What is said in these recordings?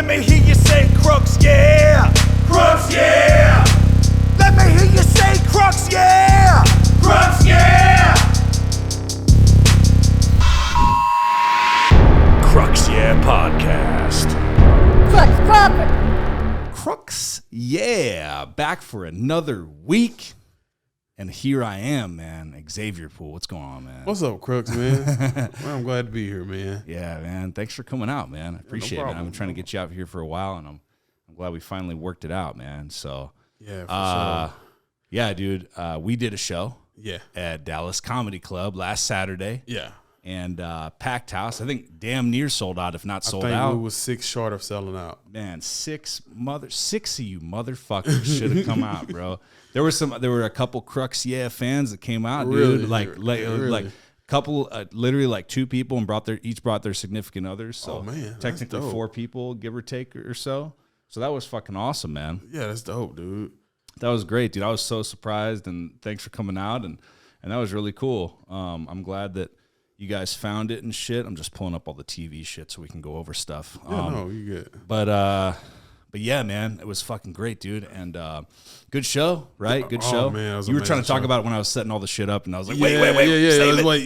Let me hear you say Crux, yeah. Crux, yeah. Let me hear you say Crux, yeah. Crux, yeah. Crux, yeah podcast. Crux proper. Crux, yeah, back for another week. And here I am, man. Xavier Poole. What's going on, man? What's up, Crux, man? Man, I'm glad to be here, man. Yeah, man. Thanks for coming out, man. I appreciate it, man. I've been trying to get you out here for a while, and I'm glad we finally worked it out, man. So, yeah, for sure. Yeah, dude. We did a show at Dallas Comedy Club last Saturday. Yeah. And packed house. I think damn near sold out, if not sold out. I think we was 6 short of selling out. Man, six of you motherfuckers should have come out, bro. There were a couple Crux fans that came out, really? Dude. Like couple, literally like 2 people, and each brought their significant others. So man, technically 4 people, give or take or so. So that was fucking awesome, man. Yeah, that's dope, dude. That was great, dude. I was so surprised, and thanks for coming out, and that was really cool. I'm glad that you guys found it and shit. I'm just pulling up all the TV shit so we can go over stuff. Yeah, no, you good. But yeah, man, it was fucking great, dude. And good show, right? Good show. Man, it was you were trying to talk show. about it when I was setting all the shit up, and I was like, wait,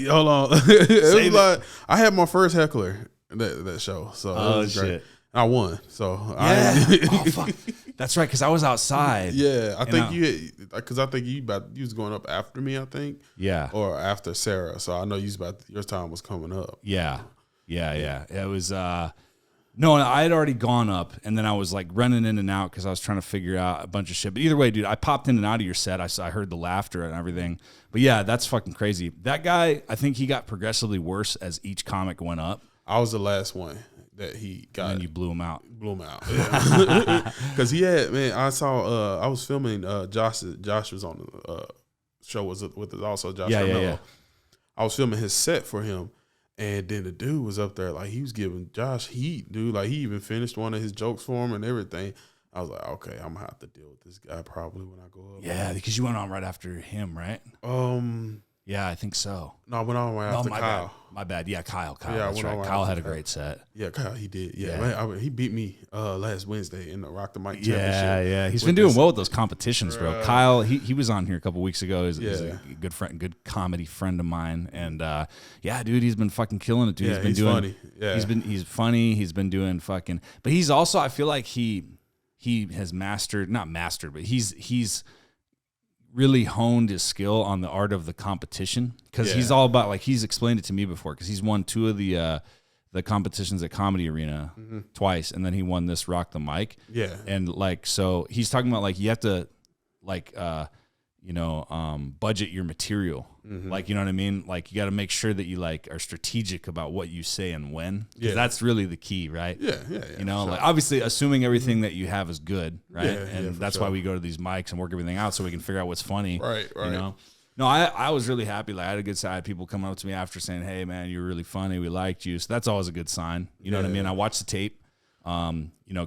hold on. It was like I had my first heckler that show, so it was great. I won, so oh fuck, that's right, because I was outside. Yeah, I think you was going up after me, I think. Yeah, or after Sarah. So I know your time was coming up. Yeah. It was no, I had already gone up, and then I was like running in and out because I was trying to figure out a bunch of shit. But either way, dude, I popped in and out of your set. I heard the laughter and everything. But yeah, that's fucking crazy. That guy, I think he got progressively worse as each comic went up. I was the last one that he got. And you blew him out. Yeah. Because he had, man, I saw, I was filming, Josh was on the show with us also, Josh. Yeah. I was filming his set for him. And then the dude was up there, like, he was giving Josh heat, dude. Like, he even finished one of his jokes for him and everything. I was like, okay, I'm going to have to deal with this guy probably when I go up. Yeah, because you went on right after him, right? Yeah, I think so. No, I went on right after Kyle. My bad. Yeah, Kyle. Yeah, that's right. Kyle had a great set. Yeah, Kyle, he did. Yeah. Man, he beat me last Wednesday in the Rock the Mic Championship. Yeah. He's been doing well with those competitions, bro. Kyle, he was on here a couple weeks ago. He's a good friend, good comedy friend of mine. And yeah, dude, he's been fucking killing it, dude. Yeah, he's funny. Yeah. He's funny. He's been doing fucking, but he's also, I feel like he has not mastered, but he's really honed his skill on the art of the competition, because he's all about, like, he's explained it to me before, because he's won 2 of the competitions at Comedy Arena twice, and then he won this Rock the Mic. Yeah. And like, so he's talking about, like, you have to, like, budget your material. Like, you know what I mean? Like, you got to make sure that you, like, are strategic about what you say and when. Yeah. That's really the key, right? Yeah. You know, like, obviously assuming everything that you have is good, right? Yeah, and that's why we go to these mics and work everything out so we can figure out what's funny. Right. You know? No, I was really happy. Like, I had a good side. People coming up to me after saying, "Hey, man, you're really funny. We liked you." So that's always a good sign. You know what I mean? I watched the tape,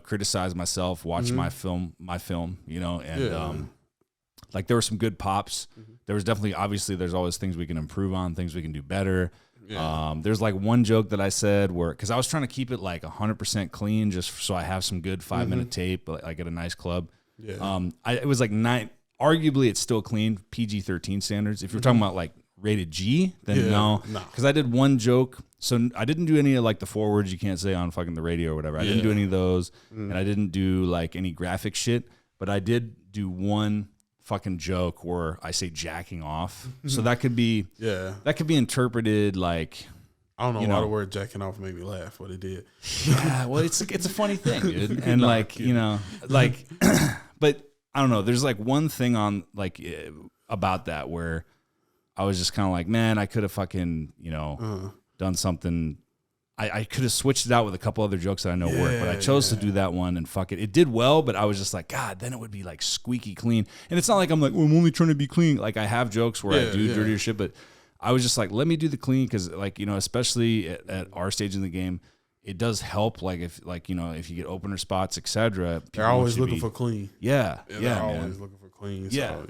criticize myself, watch my film, you know, and like, there were some good pops. There was definitely, obviously, there's always things we can improve on, things we can do better. Yeah. There's like one joke that I said because I was trying to keep it like 100% clean, just so I have some good 5-minute tape, like at a nice club. Yeah. It was like 9. Arguably, it's still clean, PG-13 standards. If you're talking about like rated G, then no. Because I did one joke. So I didn't do any of like the 4 words you can't say on fucking the radio or whatever. I didn't do any of those. And I didn't do like any graphic shit. But I did do one fucking joke where I say jacking off. So that could be interpreted like, I don't know why the word jacking off made me laugh, but it did. Yeah, well, it's a funny thing, dude. And like, you know, like, but I don't know, there's like one thing on like about that where I was just kind of like, man, I could have fucking, done something. I could have switched it out with a couple other jokes that I know work, but I chose to do that one, and fuck it. It did well, but I was just like, God, then it would be like squeaky clean. And it's not like I'm like, well, I'm only trying to be clean. Like, I have jokes where I do dirtier shit, but I was just like, let me do the clean, because, like, you know, especially at our stage in the game, it does help. Like if if you get opener spots, etc. They're always looking for clean. Yeah, they're always looking for clean. Yeah, so,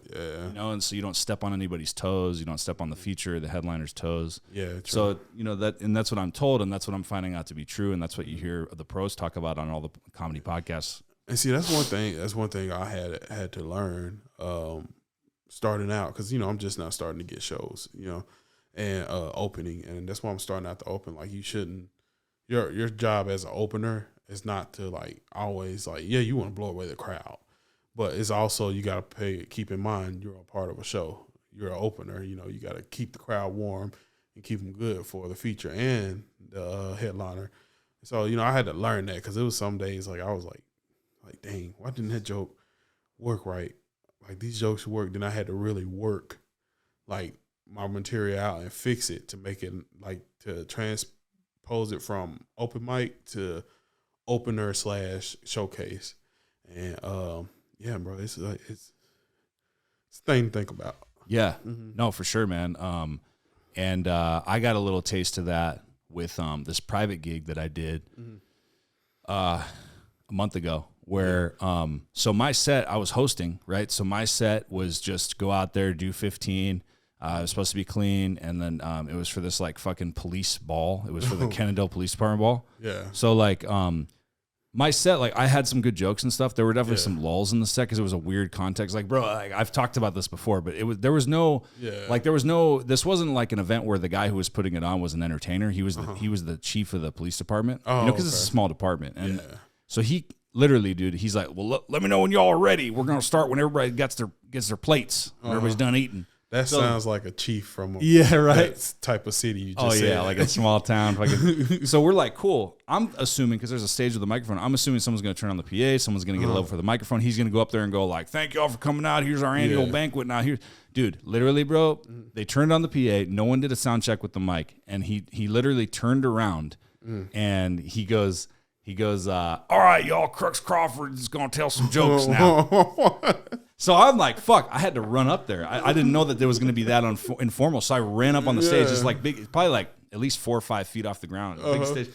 yeah. And so you don't step on anybody's toes. You don't step on the feature, the headliner's toes. Yeah, true. So that's what I'm told, and that's what I'm finding out to be true, and that's what you hear the pros talk about on all the comedy podcasts. And see, that's one thing. That's one thing I had to learn starting out, because I'm just now starting to get shows, and opening, and that's why I'm starting out to open. Like, you shouldn't. Your job as an opener is not to always you want to blow away the crowd, but it's also you got to keep in mind you're a part of a show. You're an opener. You got to keep the crowd warm and keep them good for the feature and the headliner. So I had to learn that, because it was some days I was like, dang, why didn't that joke work right? Like, these jokes work. Then I had to really work my material out and fix it to make it to transpose it from open mic to opener / showcase. And yeah, bro, it's a thing to think about. Yeah, no, for sure, man. And I got a little taste of that with this private gig that I did a month ago, where so my set, I was hosting, right? So my set was just go out there, do 15. It was supposed to be clean, and then it was for this fucking police ball. It was for the Cannondale Police Department ball. Yeah. So my set, I had some good jokes and stuff. There were definitely some lulls in the set because it was a weird context. Bro, I've talked about this before, but there was no this wasn't like an event where the guy who was putting it on was an entertainer. He was the chief of the police department. Because it's a small department, and so he literally, dude, he's like, well, let me know when y'all are ready. We're gonna start when everybody gets their plates. When everybody's done eating. That sounds like a chief from a that type of city you just said. Like a small town. So we're like, cool. I'm assuming, because there's a stage with the microphone, I'm assuming someone's going to turn on the PA, someone's going to get a level for the microphone. He's going to go up there and go thank y'all for coming out. Here's our annual banquet. Now dude, literally, bro, they turned on the PA. No one did a sound check with the mic. And he literally turned around and he goes, all right, y'all, Crux Crawford is going to tell some jokes now. So I'm like, fuck, I had to run up there. I didn't know that there was going to be that informal. So I ran up on the stage. It's big, probably at least 4 or 5 feet off the ground. Big stage.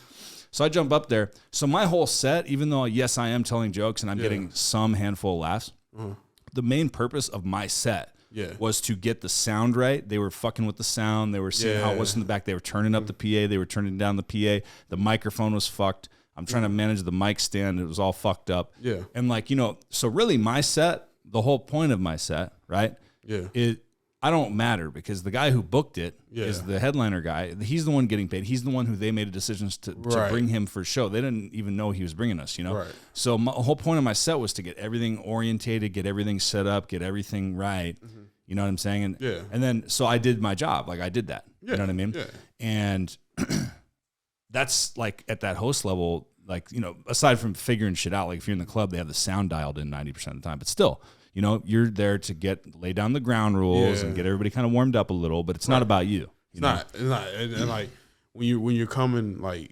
So I jump up there. So my whole set, even though, yes, I am telling jokes and I'm getting some handful of laughs, the main purpose of my set was to get the sound right. They were fucking with the sound. They were seeing how it was in the back. They were turning up the PA. They were turning down the PA. The microphone was fucked. I'm trying to manage the mic stand. It was all fucked up. Yeah. And so really my set, the whole point of my set, right? Yeah. I don't matter, because the guy who booked it is the headliner guy. He's the one getting paid. He's the one who they made decisions to bring him for show. They didn't even know he was bringing us, Right. So my whole point of my set was to get everything orientated, get everything set up, get everything right. You know what I'm saying? And then, so I did my job. I did that. Yeah. You know what I mean? Yeah. And that's at that host level, aside from figuring shit out, if you're in the club, they have the sound dialed in 90% of the time, but still, you're there to lay down the ground rules and get everybody kind of warmed up a little, but it's not about you. It's not. And when you're coming, I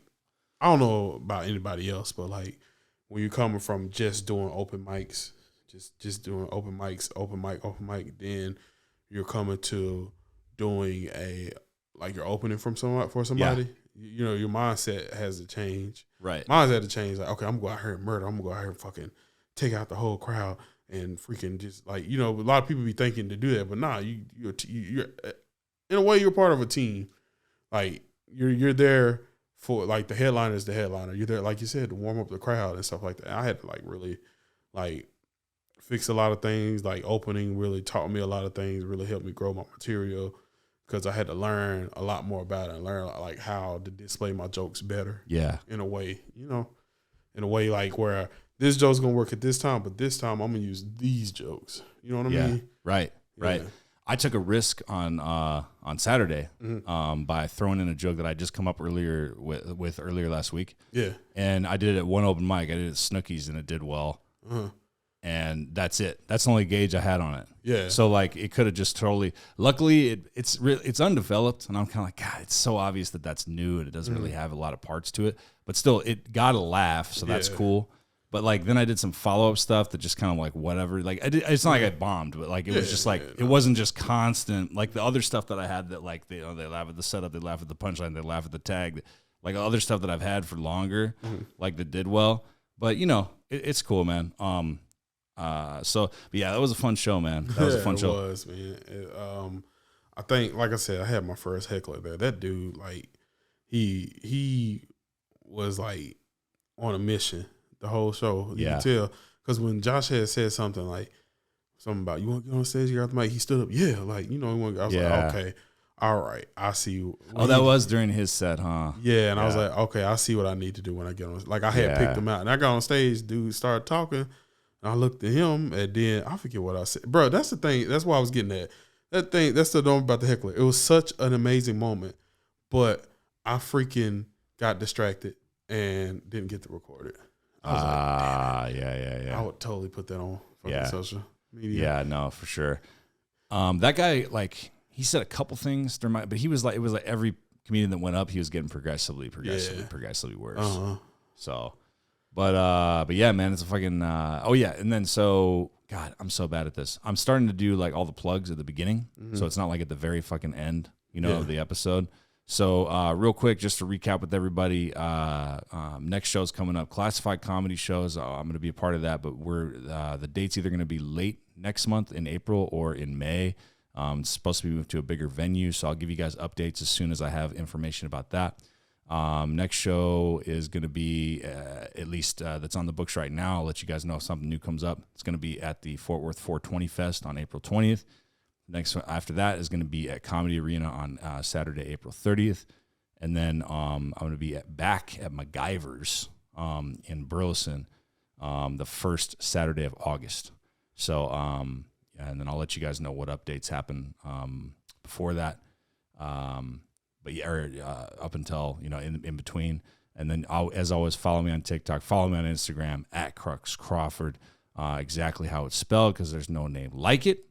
don't know about anybody else, but when you're coming from just doing open mics, just doing open mic, then you're coming to doing you're opening for somebody. Your mindset has to change. Right. Mine's had to change. Okay, I'm going to go out here and murder. I'm going to go out here and fucking take out the whole crowd and freaking just a lot of people be thinking to do that, but nah, you're in a way you're part of a team. You're there for the headliner is the headliner. You're there, like you said, to warm up the crowd and stuff like that. I had to really fix a lot of things. Opening really taught me a lot of things. Really helped me grow my material, because I had to learn a lot more about it and learn how to display my jokes better. Yeah. In a way, where this joke's gonna work at this time, but this time I'm gonna use these jokes. You know what I mean? Right. Right. I took a risk on Saturday by throwing in a joke that I just come up earlier with earlier last week. Yeah. And I did it at one open mic. I did it at Snooki's and it did well. And that's it. That's the only gauge I had on it. Yeah. So it could have just totally. Luckily, it's undeveloped, and I'm kind of God, it's so obvious that that's new and it doesn't really have a lot of parts to it. But still, it got a laugh, so that's cool. But then I did some follow up stuff that just kind of whatever. It's not like I bombed, but it was just it wasn't just constant. The other stuff that I had that they laugh at the setup, they laugh at the punchline, they laugh at the tag. like other stuff that I've had for longer, like that did well. But you know, it's cool, man. But yeah, that was a fun show, man. That was a fun show. It was, man. I think, like I said, I had my first heckler there. That dude, like, he was like on a mission the whole show. You can tell, because when Josh had said something about, you want to get on stage, you got the mic, he stood up. Yeah, like, you know, I was like, okay, all right, I see. That was during his set, huh? Yeah, and I was like, okay, I see what I need to do when I get on. Like, I had picked him out, and I got on stage. Dude started talking, and I looked at him, and then I forget what I said, bro. That's the thing. That's what I was getting at. That's the thing about the heckler. It was such an amazing moment, but I freaking got distracted and didn't get to record it. I was like, damn, yeah. I would totally put that on fucking social media. Yeah, no, for sure. That guy, like, he said a couple things during it was like every comedian that went up, he was getting progressively worse. So, but yeah, man, it's a fucking, and then God, I'm so bad at this. I'm starting to do like all the plugs at the beginning, so it's not like at the very fucking end, of the episode. So real quick, just to recap with everybody, next show's coming up, Classified Comedy shows. I'm going to be a part of that, but the date's either going to be late next month in April or in May. It's supposed to be moved to a bigger venue, so I'll give you guys updates as soon as I have information about that. Next show is going to be, at least that's on the books right now. I'll let you guys know if something new comes up. It's going to be at the Fort Worth 420 Fest on April 20th. Next one after that is going to be at Comedy Arena on Saturday, April 30th. And then I'm going to be back at MacGyver's in Burleson the first Saturday of August. So, and then I'll let you guys know what updates happen before that. But yeah, up until, in between. And then as always, follow me on TikTok, follow me on Instagram at Crux Crawford, exactly how it's spelled, because there's no name like it.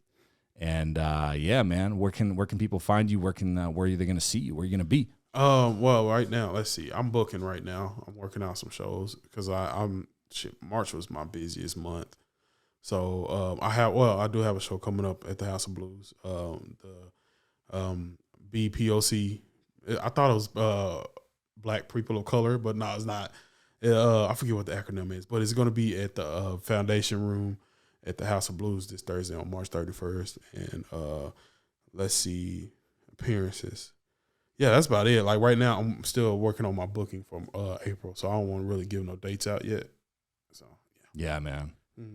And yeah, man, where can people find you? Where are they going to see you? Where are you going to be? Well, right now, let's see. I'm booking right now. I'm working out some shows because March was my busiest month. So I do have a show coming up at the House of Blues. The BPOC. I thought it was Black People of Color, but no, it's not. I forget what the acronym is, but it's going to be at the Foundation Room at the House of Blues this Thursday on March 31st. And let's see, appearances. Yeah, that's about it. Like right now, I'm still working on my booking from April, so I don't want to really give no dates out yet. So yeah, man.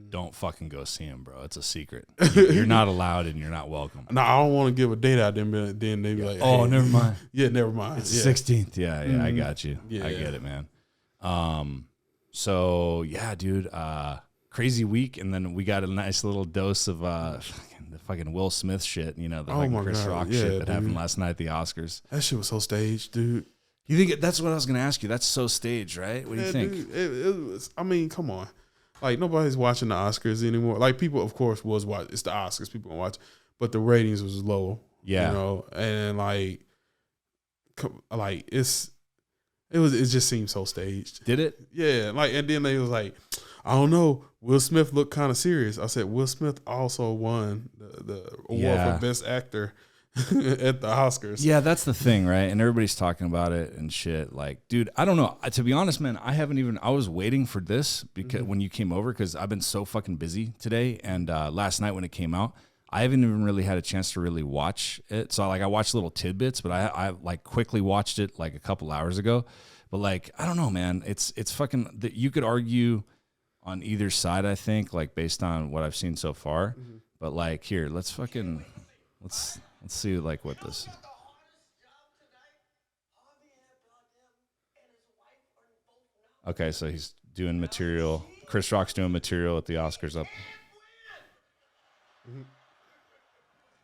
Don't fucking go see him, bro. It's a secret. You're not allowed and you're not welcome. No, I don't want to give a date out. Then they be like, oh, hey. never mind. Yeah, never mind. It's 16th. Yeah, I got you. Yeah. I get it, man. So yeah, dude, crazy week. And then we got a nice little dose of the fucking Will Smith shit, the Chris Rock shit that happened last night at the Oscars. That shit was so staged, dude. You think that's what I was going to ask you? That's so staged, right? What do you think? Dude, it was, I mean, come on. Like, nobody's watching the Oscars anymore. Like, people, of course, was watching. It's the Oscars. People gonna watch. But the ratings was low. Yeah. And, it just seemed so staged. Did it? Yeah. And then they was like, I don't know. Will Smith looked kind of serious. I said, Will Smith also won the award for Best Actor at the Oscars. Yeah, that's the thing, right? And everybody's talking about it and shit. Like, dude, I don't know. To be honest, man, I was waiting for this because when you came over, because I've been so fucking busy today. And last night when it came out, I haven't even really had a chance to really watch it. So I watched little tidbits, but I quickly watched it like a couple hours ago. But like, I don't know, man. It's fucking that you could argue on either side, I think, like based on what I've seen so far. But like, here, let's see like what this is. Okay, so he's doing material. Chris Rock's doing material at the Oscars up.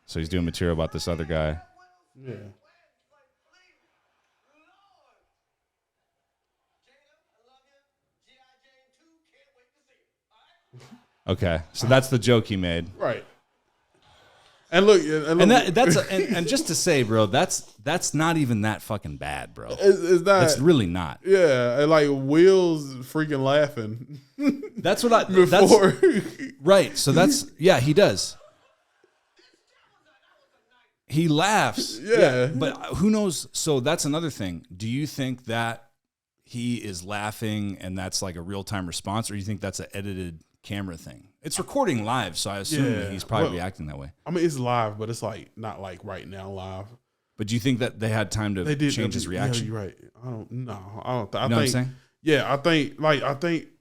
So he's doing material about this other guy. Yeah. Okay, so that's the joke he made. Right. And look, and just to say, bro, that's not even that fucking bad, bro. It's not. It's really not. Yeah, and like Will's freaking laughing. That's what I before. Right. So he does. He laughs. Yeah. But who knows? So that's another thing. Do you think that he is laughing and that's like a real-time response, or do you think that's an edited camera thing? It's recording live, so I assume that he's probably reacting that way. I mean, it's live, but it's like not like right now live. But do you think that they had time to change his reaction? Yeah, you're right. I don't think. You know what I'm saying? Yeah, I think,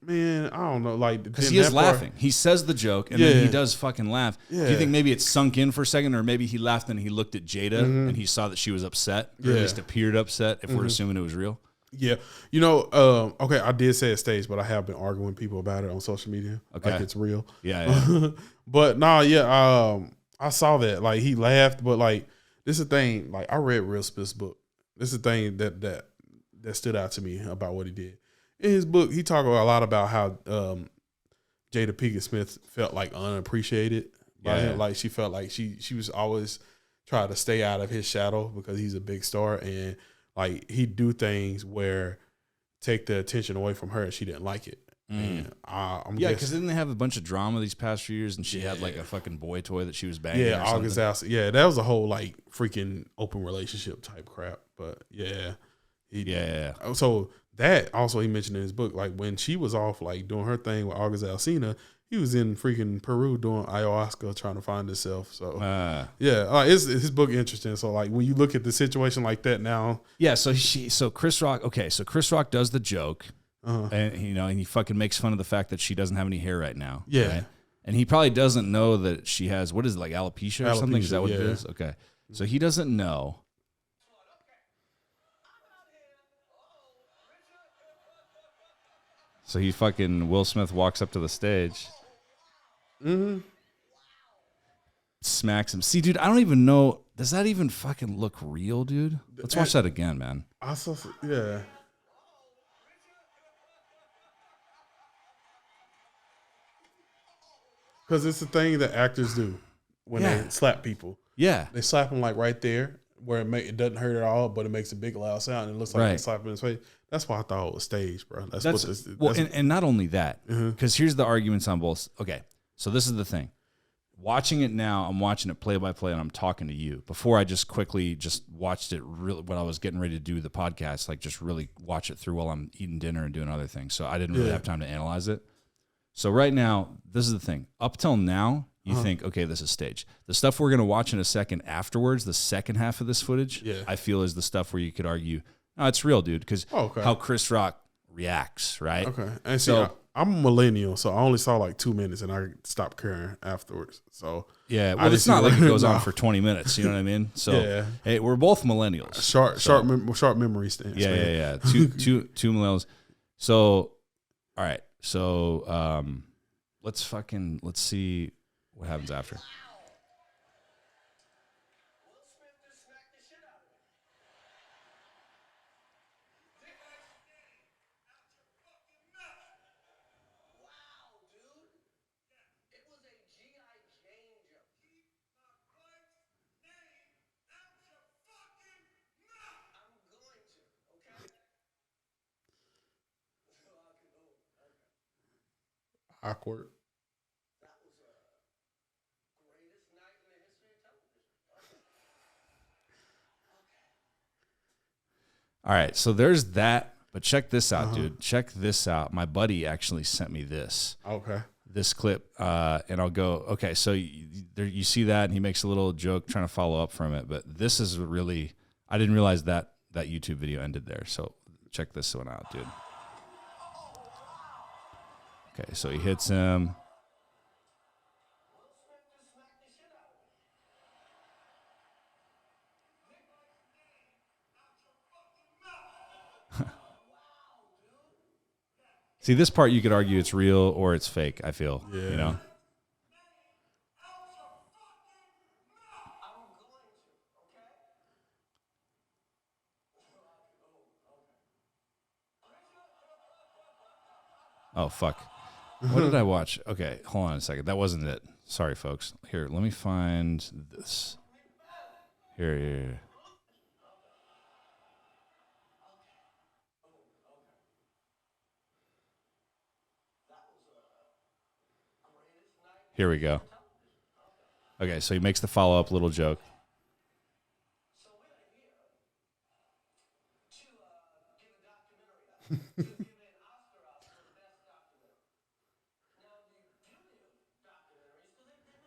man, I don't know. Like, because he is laughing. He says the joke, and then he does fucking laugh. Yeah. Do you think maybe it sunk in for a second, or maybe he laughed and he looked at Jada and he saw that she was upset, or at least appeared upset, if we're assuming it was real? Yeah. Okay, I did say it staged, but I have been arguing with people about it on social media. Okay. Like it's real. Yeah. But I saw that. Like, he laughed, but like, this is the thing. Like, I read Will Smith's book. This is the thing that stood out to me about what he did. In his book, he talked a lot about how Jada Pinkett Smith felt like unappreciated by him. Like, she felt like she was always trying to stay out of his shadow because he's a big star, and like he'd do things where take the attention away from her, and she didn't like it. And because didn't they have a bunch of drama these past few years, and she had like a fucking boy toy that she was banging? Yeah, August Alsina. Yeah, that was a whole like freaking open relationship type crap. But so that also he mentioned in his book, like when she was off like doing her thing with August Alsina, he was in freaking Peru doing ayahuasca trying to find himself. So like it's his book interesting. So like when you look at the situation like that now, so Chris Rock. Okay, so Chris Rock does the joke, and he fucking makes fun of the fact that she doesn't have any hair right now. Yeah, right? And he probably doesn't know that she has, what is it, like alopecia or something? Is that what it is? Okay, so he doesn't know. So Will Smith walks up to the stage. Smacks him. See, dude, I don't even know. Does that even fucking look real, dude? Let's watch that again, man. Yeah. Because it's the thing that actors do when they slap people. Yeah. They slap them like right there where it doesn't hurt at all, but it makes a big loud sound and it looks like they slap him in his face. That's why I thought it was staged, bro. And not only that, because here's the arguments on both. Okay, so this is the thing. Watching it now, I'm watching it play by play, and I'm talking to you. Before I just quickly watched it when I was getting ready to do the podcast, like just really watch it through while I'm eating dinner and doing other things. So I didn't really have time to analyze it. So right now, this is the thing. Up till now, you think, okay, this is staged. The stuff we're going to watch in a second afterwards, the second half of this footage, I feel is the stuff where you could argue, no, it's real, dude, because how Chris Rock reacts, right? Okay. And see, I'm a millennial, so I only saw like 2 minutes and I stopped caring afterwards. So yeah, well, it's not like it goes on for 20 minutes. You know what I mean? So hey, we're both millennials. Short memory stance. Yeah. Two millennials. So all right. So let's see what happens after. Awkward. All right, so there's that. But check this out, dude. Check this out. My buddy actually sent me this. Okay. This clip, and I'll go, okay, so you see that, and he makes a little joke trying to follow up from it. But this is really, I didn't realize that YouTube video ended there. So check this one out, dude. Okay, so he hits him. See, this part you could argue it's real or it's fake, I feel. Yeah. You know? Oh, fuck. What did I watch? Okay, hold on a second. That wasn't it. Sorry, folks. Here, let me find this. Here. Here we go. Okay, so he makes the follow-up little joke.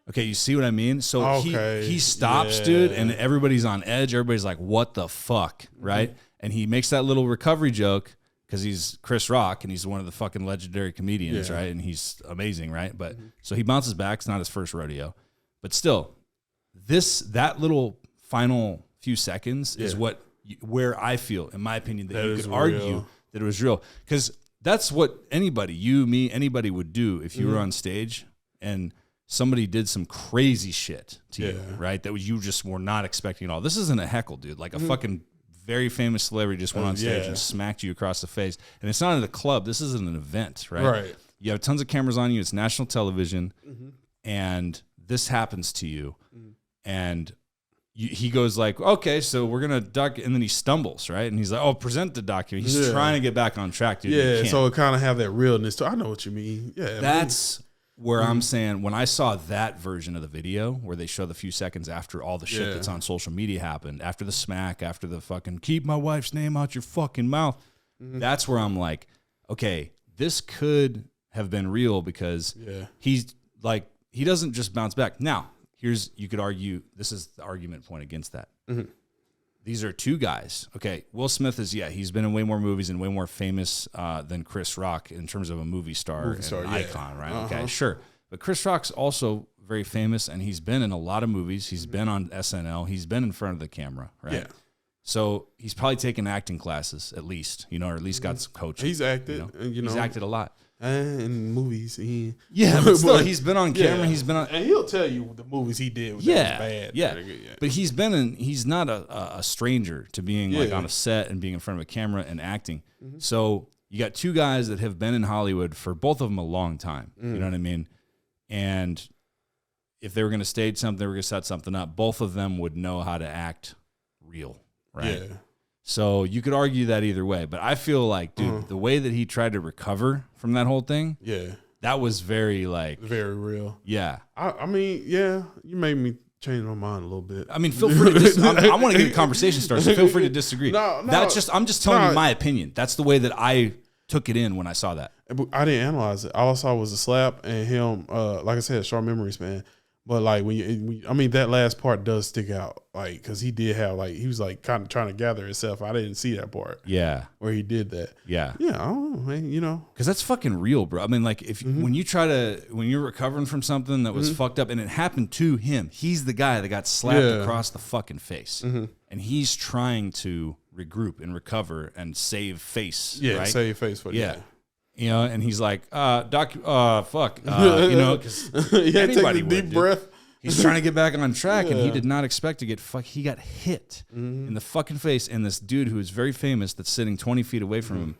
Okay, you see what I mean? So Okay, he stops, yeah. dude, and everybody's on edge. Everybody's like, what the fuck, right? And he makes that little recovery joke because he's Chris Rock and he's one of the fucking legendary comedians, right? And he's amazing, right? But so he bounces back. It's not his first rodeo. But still, that little final few seconds is where I feel, in my opinion, that you could argue that it was real. Because that's what anybody, you, me, anybody would do if you were on stage and somebody did some crazy shit to you, right? That you just were not expecting at all. This isn't a heckle, dude. Like a fucking very famous celebrity just went on stage and smacked you across the face. And it's not at a club. This isn't an event, right? Right. You have tons of cameras on you. It's national television. And this happens to you. And he goes like, okay, so we're going to duck. And then he stumbles, right? And he's like, oh, present the document. He's trying to get back on track, dude. Yeah, so it kind of have that realness. I know what you mean. Yeah. That's where I'm saying when I saw that version of the video where they show the few seconds after all the shit that's on social media happened, after the smack, after the fucking keep my wife's name out your fucking mouth, that's where I'm like, okay, this could have been real because he's like, he doesn't just bounce back. Now, you could argue, this is the argument point against that. These are two guys. Okay, Will Smith is, he's been in way more movies and way more famous than Chris Rock in terms of a movie star and an icon, right? Okay, sure. But Chris Rock's also very famous, and he's been in a lot of movies. He's been on SNL. He's been in front of the camera, right? Yeah. So he's probably taken acting classes at least, or at least got some coaching. He's acted, He's acted a lot. In movies. But still, he's been on camera. He's been on, and he'll tell you the movies he did was bad. But he's not a stranger to being like on a set and being in front of a camera and acting. So you got two guys that have been in Hollywood for both of them a long time. You know what I mean? And if they were going to stage something, they were going to set something up, both of them would know how to act real, right? Yeah. So you could argue that either way, but I feel like, dude, the way that he tried to recover from that whole thing, that was very very real. Yeah. I mean, you made me change my mind a little bit. I mean, feel free to I want to get a conversation started, so feel free to disagree. I'm just telling you my opinion. That's the way that I took it in when I saw that. I didn't analyze it. All I saw was a slap and him, like I said, short memories, man. But like that last part does stick out, like because he did have he was like kind of trying to gather himself. I didn't see that part. Yeah, where he did that. Yeah. I don't know, man. Because that's fucking real, bro. I mean, like when you're recovering from something that was fucked up and it happened to him, he's the guy that got slapped across the fucking face, and he's trying to regroup and recover and save face. Yeah, right? Save face for and he's like, fuck, because anybody would, deep breath. He's trying to get back on track, and he did not expect to get He got hit in the fucking face, and this dude who is very famous that's sitting 20 feet away from him,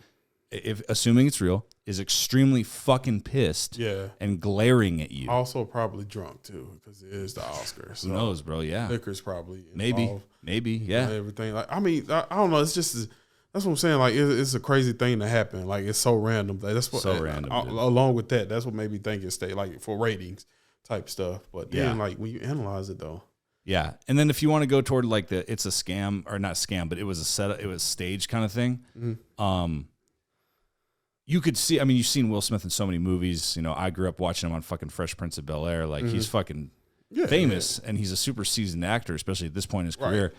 if assuming it's real, is extremely fucking pissed and glaring at you. Also probably drunk, too, because it is the Oscars. So who knows, bro? Yeah. Liquor's probably involved. Maybe, yeah. Everything. I don't know. It's just... That's what I'm saying. Like, it's a crazy thing to happen. Like, it's so random. That's what. So random. Along with that, that's what made me think it stayed like for ratings type stuff. But then, like when you analyze it, though. Yeah, and then if you want to go toward like it's a scam or not scam, but it was a setup, it was staged kind of thing. You could see. I mean, you've seen Will Smith in so many movies. I grew up watching him on fucking Fresh Prince of Bel-Air. Like he's fucking famous, and he's a super seasoned actor, especially at this point in his career.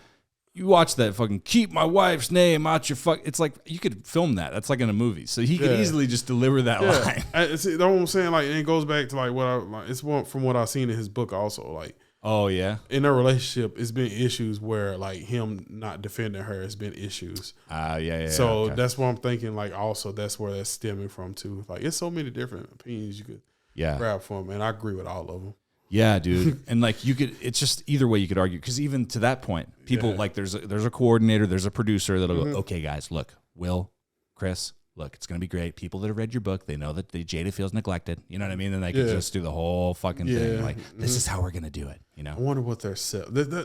You watch that fucking keep my wife's name out your fuck. It's like you could film that. That's like in a movie. So he could easily just deliver that line. See, that's what I'm saying. Like, and it goes back to like it's from what I've seen in his book also. Like, oh yeah, in their relationship, it's been issues where like him not defending her has been issues. So that's what I'm thinking. Like, also that's where that's stemming from too. Like, it's so many different opinions you could grab from, and I agree with all of them. Yeah, dude. And like it's just either way you could argue. Because even to that point, people like there's a coordinator, there's a producer that'll go, okay, guys, look, Will, Chris, look, it's going to be great. People that have read your book, they know that Jada feels neglected. You know what I mean? And they can just do the whole fucking thing. Like, this is how we're going to do it. I wonder what they're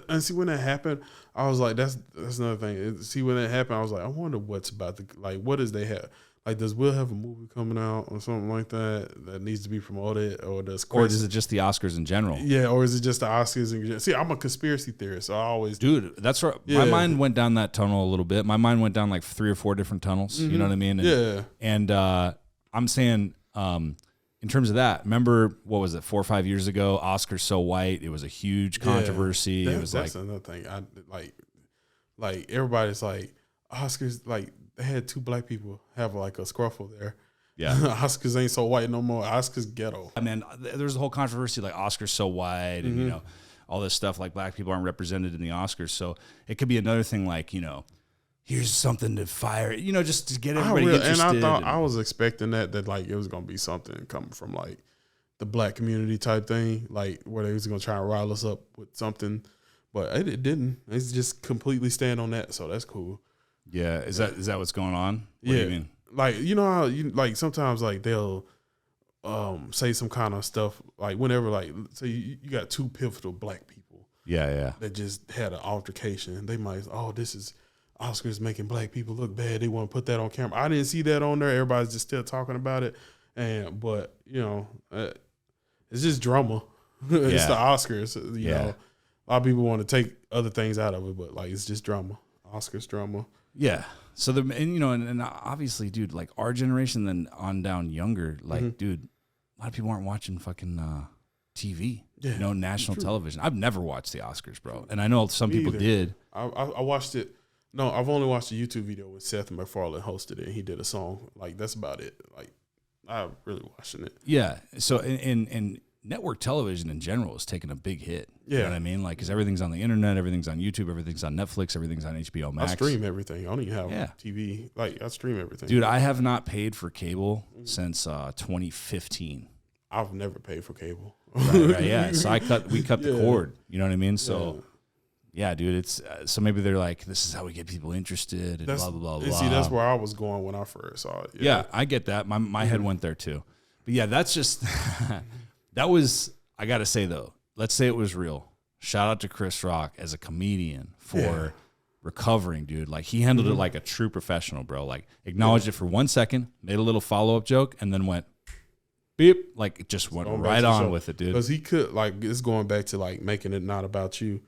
and see, when that happened, I was like, that's another thing. See, when that happened, I was like, I wonder what's about what does they have? Like, does Will have a movie coming out or something like that that needs to be promoted, or does Or is it just the Oscars in general? Yeah, or is it just the Oscars? See, I'm a conspiracy theorist, so I always Dude, that's right. My mind went down that tunnel a little bit. My mind went down like 3 or 4 different tunnels. You know what I mean? And I'm saying, in terms of that, remember what was it, 4 or 5 years ago? Oscars So White. It was a huge controversy. That's another thing. I like everybody's like Oscars. Like they had 2 black people have like a scruffle there. Yeah, Oscars ain't so white no more. Oscars ghetto. I mean, there's a whole controversy like Oscars So White, and you know all this stuff like black people aren't represented in the Oscars. So it could be another thing like, you know, here's something to fire, you know, just to get everybody interested. And I thought I was expecting that like it was gonna be something coming from like the black community type thing, like where they was gonna try and rile us up with something, but it didn't. It's just completely stand on that, so that's cool. Yeah, is that what's going on? What do you mean? Like, you know how you like sometimes like they'll say some kind of stuff like whenever like say you got 2 pivotal black people. Yeah. That just had an altercation. They might, this is Oscars making black people look bad. They want to put that on camera. I didn't see that on there. Everybody's just still talking about it. But you know, it's just drama. It's the Oscars. You know, a lot of people want to take other things out of it, but like it's just drama. Oscars drama. Yeah. So and obviously, dude, like our generation, then on down younger, like, dude, a lot of people aren't watching fucking TV. Yeah, national television. I've never watched the Oscars, bro, and I know some people did. I watched it. No, I've only watched a YouTube video with Seth MacFarlane hosted it, and he did a song. Like, that's about it. Like, I'm really watching it. Yeah. So, and network television in general is taking a big hit. Yeah. You know what I mean? Like, because everything's on the internet, everything's on YouTube, everything's on Netflix, everything's on HBO Max. I stream everything. I don't even have TV. Like, I stream everything. Dude, I have not paid for cable since 2015. I've never paid for cable. Right, yeah. So we cut the cord. You know what I mean? So... Yeah, dude, it's so maybe they're like, this is how we get people interested and blah, blah, blah. See, that's where I was going when I first saw it. Yeah, I get that. My head went there too. But yeah, that's just, that was, I got to say though, let's say it was real. Shout out to Chris Rock as a comedian for recovering, dude. Like he handled it like a true professional, bro. Like acknowledged it for 1 second, made a little follow-up joke, and then went beep. Like it just went right on with it, dude. Because he could, like, it's going back to like making it not about you.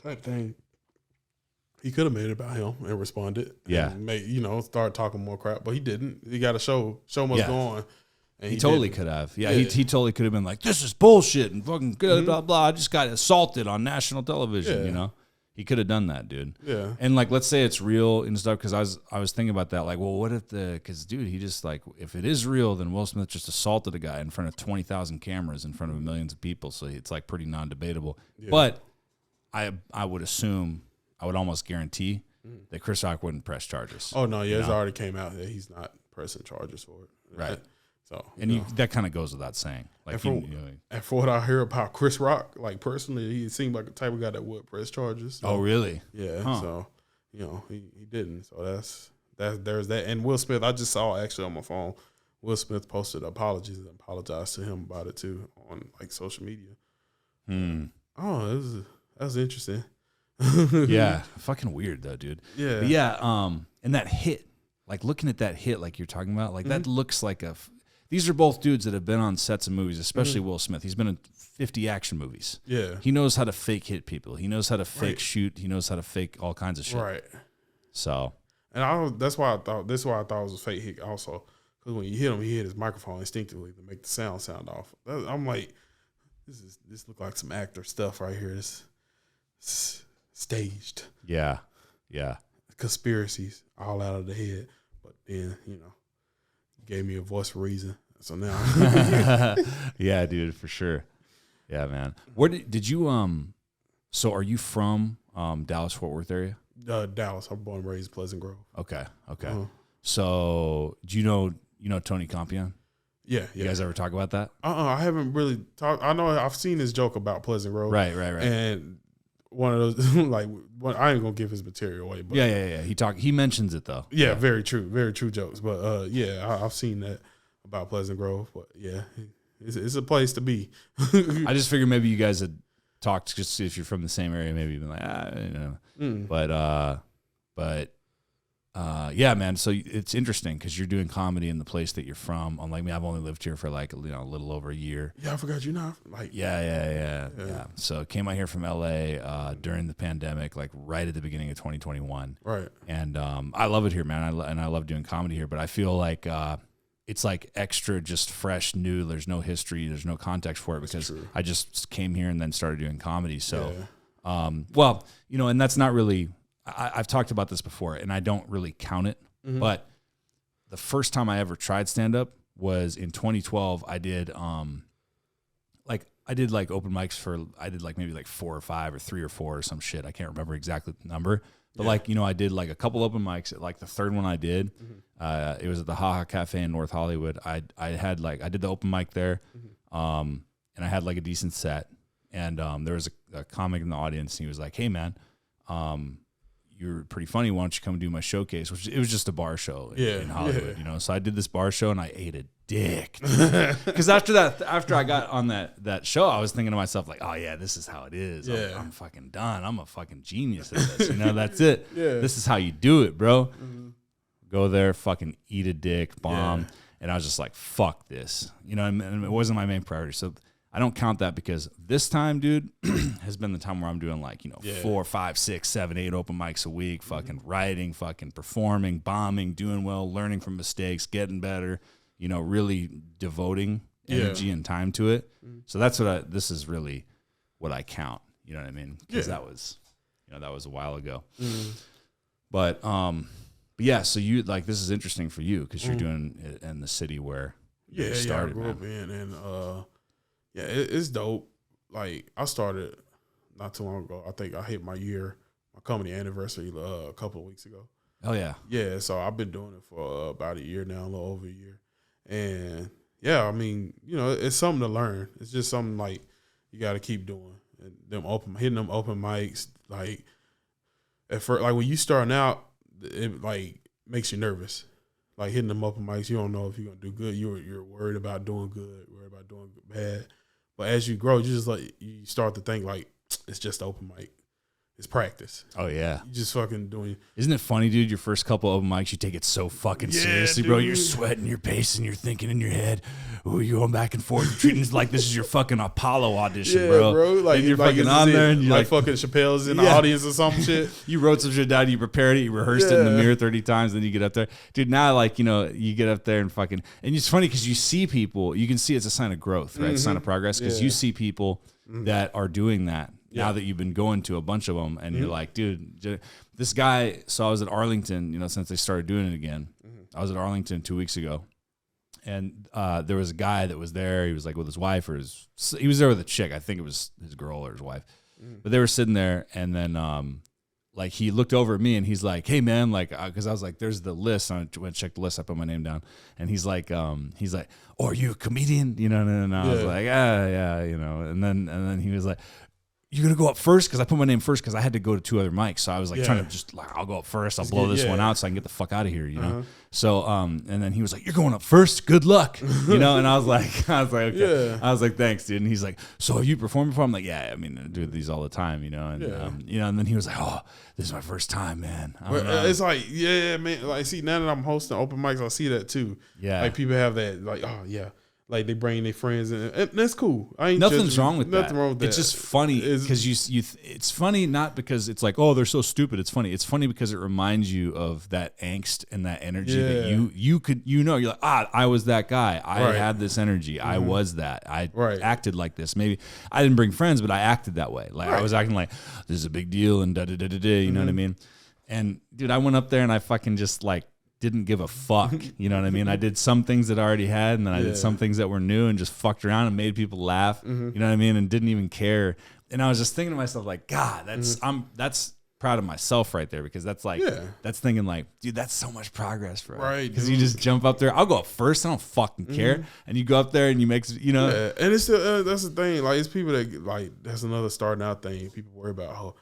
Type thing. He could have made it about him and responded. Yeah. And start talking more crap, but he didn't. He got to show must go on. And he totally could have. Yeah, he totally could have been like, this is bullshit and fucking good, blah, blah. I just got assaulted on national television, you know? He could have done that, dude. Yeah. And like, let's say it's real and stuff, because I was thinking about that. Like, well, what if because dude, he just like, if it is real, then Will Smith just assaulted a guy in front of 20,000 cameras in front of millions of people. So it's like pretty non-debatable. Yeah. But I would assume, I would almost guarantee that Chris Rock wouldn't press charges. Oh no, it's already came out that he's not pressing charges for it. Right. So that kind of goes without saying. Like, and for what I hear about Chris Rock, like personally, he seemed like the type of guy that would press charges. So, oh really? Yeah. Huh. So he didn't. So there's that. And Will Smith, I just saw actually on my phone, Will Smith posted apologies and apologized to him about it too on like social media. Oh, that was interesting. Yeah, fucking weird though, dude. Yeah, but yeah. And that hit, like looking at that hit, like you're talking about, like that looks like these are both dudes that have been on sets of movies, especially Will Smith. He's been in 50 action movies. Yeah, he knows how to fake hit people. He knows how to fake shoot. He knows how to fake all kinds of shit. Right. So, and that's why I thought it was a fake hit also, because when you hit him, he hit his microphone instinctively to make the sound off. I'm like, this look like some actor stuff right here. This staged. Yeah. Conspiracies all out of the head. But then, gave me a voice for reason. So now. Yeah, dude, for sure. Yeah, man. Where did you, so are you from Dallas, Fort Worth area? Dallas. I'm born and raised in Pleasant Grove. Okay. So do you know Tony Compion? Yeah. You guys ever talk about that? I haven't really talked. I know I've seen this joke about Pleasant Grove. Right. And one of those, I ain't gonna give his material away. But yeah. He mentions it though. Yeah, very true jokes. But I've seen that about Pleasant Grove. But yeah, it's a place to be. I just figured maybe you guys had talked, just if you're from the same area, maybe you've been like, But yeah, man. So it's interesting because you're doing comedy in the place that you're from. Unlike me, I've only lived here for like a little over a year. Yeah, I forgot you not like. Yeah. So came out here from LA during the pandemic, like right at the beginning of 2021. Right. And I love it here, man. I love doing comedy here, but I feel like it's like extra, just fresh, new. There's no history, there's no context for it because I just came here and then started doing comedy. So, well, and that's not really. I've talked about this before, and I don't really count it. But the first time I ever tried stand up was in 2012. I did open mics I did maybe 4 or 5 or 3 or 4 or some shit. I can't remember exactly the number. But I did a couple open mics. At the third one I did, it was at the Haha Cafe in North Hollywood. I did the open mic there, and I had a decent set. And there was a comic in the audience, and he was like, "Hey man, you're pretty funny. Why don't you come do my showcase?" Which it was just a bar show in Hollywood, So I did this bar show and I ate a dick because after I got on that show, I was thinking to myself like, "Oh yeah, this is how it is. I'm fucking done. I'm a fucking genius at this. That's it. This is how you do it, bro. Go there, fucking eat a dick, bomb." And I was just like, "Fuck this," and it wasn't my main priority. So I don't count that because this time, dude, has been the time where I'm doing 4, 5, 6, 7, 8 open mics a week, fucking writing, fucking performing, bombing, doing well, learning from mistakes, getting better, really devoting energy and time to it. So that's this is really what I count, you know what I mean? Because that was a while ago. But yeah, so you this is interesting for you because you're doing it in the city where you started, I grew up in, and yeah, it's dope. I started not too long ago. I think I hit my comedy anniversary a couple of weeks ago. Oh yeah. Yeah, so I've been doing it for about a year now, a little over a year. And yeah, I mean, it's something to learn. It's just something you got to keep doing. And hitting them open mics, at first, when you starting out, it makes you nervous. Hitting them open mics, you don't know if you're gonna do good. You're worried about doing good, worried about doing bad. But as you grow, you just you start to think it's just open mic. It's practice. Oh yeah. You just fucking doing. Isn't it funny, dude? Your first couple open mics, you take it so fucking seriously, bro. You're sweating, you're pacing, you're thinking in your head. Ooh, you're going back and forth. You're treating it like this is your fucking Apollo audition, bro. And you're fucking on there, and you're fucking Chappelle's in the audience or some shit. You wrote some shit down, you prepared it, you rehearsed it in the mirror 30 times, then you get up there, dude. Now, you get up there and fucking, and it's funny because you see people. You can see it's a sign of growth, right? It's a sign of progress because you see people that are doing that. Now that you've been going to a bunch of them, and you're like, dude, this guy. So I was at Arlington, since they started doing it again. I was at Arlington 2 weeks ago, and there was a guy that was there. He was with his wife, he was there with a chick. I think it was his girl or his wife, but they were sitting there, and then he looked over at me and he's like, "Hey man," because I was like, "There's the list." I went to check the list. I put my name down, and he's like, "Oh, are you a comedian?" And I was like, yeah, and then he was like, "You're going to go up first?" Because I put my name first because I had to go to 2 other mics. So I was trying to just I'll go up first. I'll blow this one out so I can get the fuck out of here, So, and then he was like, "You're going up first. Good luck." And I was like, okay. Yeah. I was like, "Thanks, dude." And he's like, "So have you performed before?" I'm like, "Yeah, I mean, I do these all the time, and, and then he was like, "Oh, this is my first time, man." It's man. See, now that I'm hosting open mics, I see that too. Yeah. People have that, oh yeah. They bring their friends in. And that's cool. I ain't Nothing's wrong with that. Nothing wrong with that. It's just funny because it's funny not because it's oh, they're so stupid. It's funny. It's funny because it reminds you of that angst and that energy that you could you're like, I was that guy. I had this energy. I was that. I acted like this. Maybe I didn't bring friends, but I acted that way. I was acting like this is a big deal and da da da da da. You know what I mean? And dude, I went up there and I fucking just didn't give a fuck, you know what I mean? I did some things that I already had, and then I did some things that were new and just fucked around and made people laugh, you know what I mean? And didn't even care. And I was just thinking to myself, God, that's proud of myself right there because that's that's thinking dude, that's so much progress, bro. Right. Because you just jump up there. I'll go up first. I don't fucking care. And you go up there and you make, Yeah. And it's still, that's the thing. It's people that, that's another starting out thing. People worry about,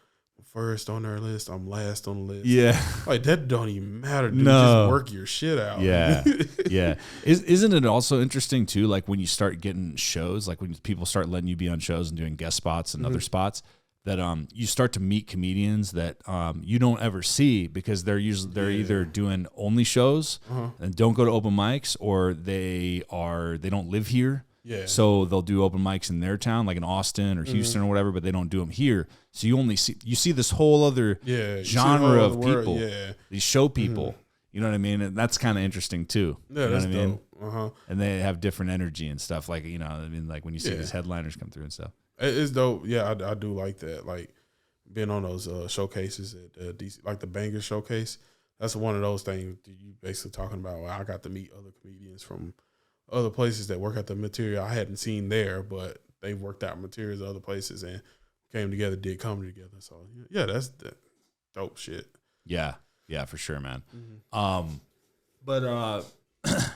first on their list, I'm last on the list. Yeah. That don't even matter, dude. No. Just work your shit out. Yeah. Yeah. Isn't it also interesting too, when you start getting shows, when people start letting you be on shows and doing guest spots and other spots, that you start to meet comedians that you don't ever see because they're either doing only shows and don't go to open mics, or they don't live here. Yeah. So they'll do open mics in their town, like in Austin or Houston or whatever, but they don't do them here. So you see this whole other genre of people, these show people. You know what I mean? And that's kind of interesting too. Yeah, you know that's what I mean? dope. And they have different energy and stuff. Like, you know, I mean, like when you see these headliners come through and stuff. It's dope. Yeah, I do like that. Like being on those showcases at DC, like the Banger Showcase. That's one of those things that you basically talking about. Well, I got to meet other comedians from other places that work at the material I hadn't seen there, but they worked out materials at other places and came together, did comedy together. So yeah, that's dope shit. Yeah, for sure, man.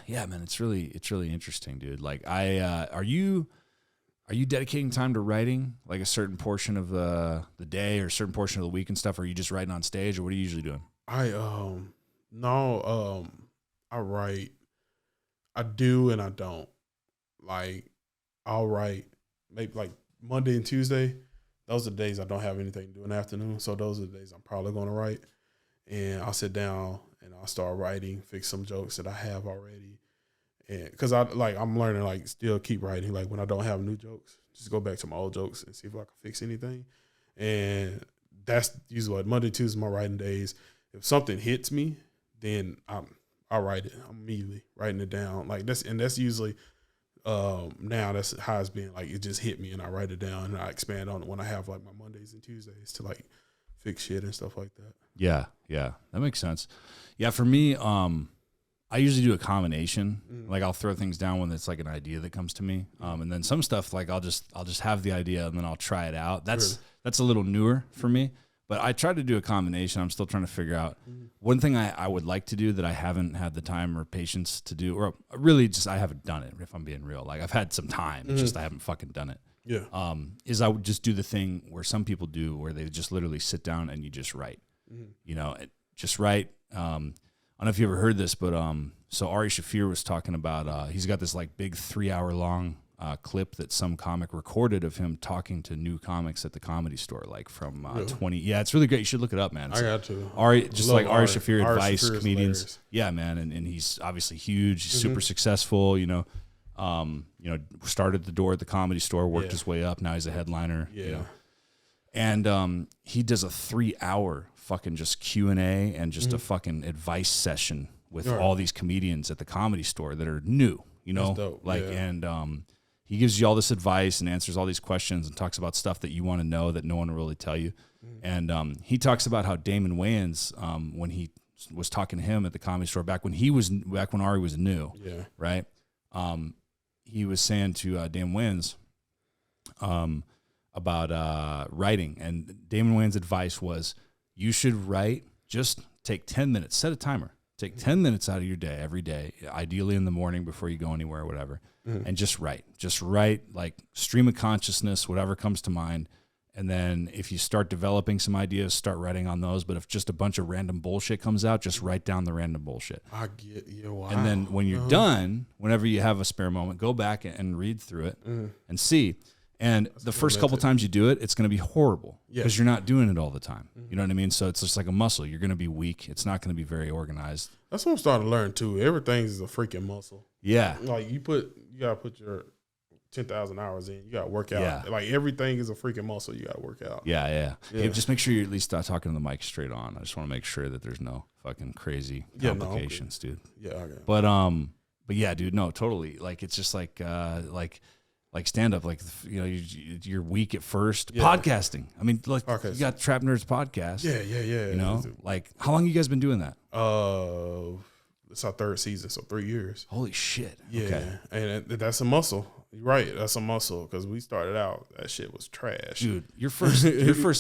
Yeah, man, it's really interesting, dude. Like, are you dedicating time to writing, like a certain portion of the day or a certain portion of the week and stuff? Or are you just writing on stage, or what are you usually doing? I write. I do and I don't. Like, I'll write maybe like Monday and Tuesday. Those are the days I don't have anything to do in the afternoon. So those are the days I'm probably going to write. And I'll sit down and I'll start writing, fix some jokes that I have already. And because I'm learning, like, still keep writing. Like, when I don't have new jokes, just go back to my old jokes and see if I can fix anything. And that's usually what Monday, Tuesday, my writing days. If something hits me, then I'll write it. I'm immediately writing it down. Like, that's usually now that's how it's been. Like, it just hit me and I write it down and I expand on it when I have like my Mondays and Tuesdays to like fix shit and stuff like that. Yeah, that makes sense. Yeah, for me, I usually do a combination. Like, I'll throw things down when it's like an idea that comes to me, and then some stuff, like, I'll just have the idea and then I'll try it out. That's a little newer for me, but I try to do a combination. I'm still trying to figure out one thing I would like to do that I haven't had the time or patience to do, or really just I haven't done it. If I'm being real, like, I've had some time, it's just I haven't fucking done it. Yeah. Is I would just do the thing where some people do, where they just literally sit down and you just write. You know, just write. I don't know if you ever heard this, but so Ari Shaffir was talking about, he's got this like big 3-hour long clip that some comic recorded of him talking to new comics at the Comedy Store, like from 20. Yeah, it's really great. You should look it up, man. I got to. Ari, just like Ari Shaffir Ari advice, Shaffir comedians. hilarious. Yeah, man, and he's obviously huge, he's super successful. You know, started the door at the Comedy Store, worked his way up. Now he's a headliner. Yeah. You know? And he does a 3-hour fucking just Q&A and just a fucking advice session with all these comedians at the Comedy Store that are new, you know, dope. like, and he gives you all this advice and answers all these questions and talks about stuff that you want to know that no one will really tell you. And he talks about how Damon Wayans, when he was talking to him at the Comedy Store back when Ari was new, right? He was saying to Damon Wayans about writing, and Damon Wayans' advice was, you should write, just take 10 minutes, set a timer, take 10 minutes out of your day, every day, ideally in the morning before you go anywhere or whatever, and just write, like, stream of consciousness, whatever comes to mind. And then if you start developing some ideas, start writing on those. But if just a bunch of random bullshit comes out, just write down the random bullshit. I get you. Wow. And then when you're done, whenever you have a spare moment, go back and read through it and see. And the first couple times you do it, it's going to be horrible because you're not doing it all the time. You know what I mean? So it's just like a muscle. You're going to be weak. It's not going to be very organized. That's what I'm starting to learn too. Everything is a freaking muscle. Yeah. Like, you got to put your 10,000 hours in. You got to work out. Yeah. Like, everything is a freaking muscle. You got to work out. Yeah. Hey, just make sure you're at least talking to the mic straight on. I just want to make sure that there's no fucking crazy complications, dude. Yeah, I got it. But yeah, dude, no, totally. Like, it's just like stand up, like, you know, you're weak at first. Podcasting. I mean, like, you got Trap Nerds podcast. Yeah. You know, like, how long you guys been doing that? It's our 3rd season, so 3 years. Holy shit. Yeah. Okay. And that's a muscle. You're right. That's a muscle, because we started out, that shit was trash. Dude, your first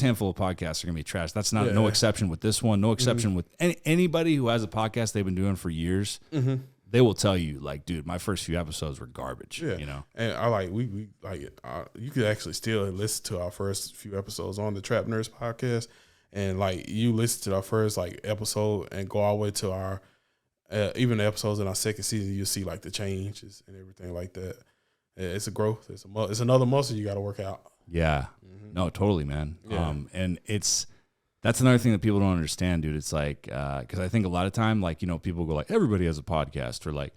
handful of podcasts are going to be trash. That's not no exception with this one. No exception with anybody who has a podcast they've been doing for years. They will tell you, like, dude, my first few episodes were garbage. Yeah. You know? And I like, we like it. You could actually still listen to our first few episodes on the Trap Nerds podcast. And, like, you listen to our first, like, episode and go all the way to our, even the episodes in our 2nd season, you'll see, like, the changes and everything like that. It's a growth. It's another muscle you got to work out. Yeah. No, totally, man. Yeah. And that's another thing that people don't understand, dude. It's like, cause I think a lot of time, like, people go like, everybody has a podcast, or like,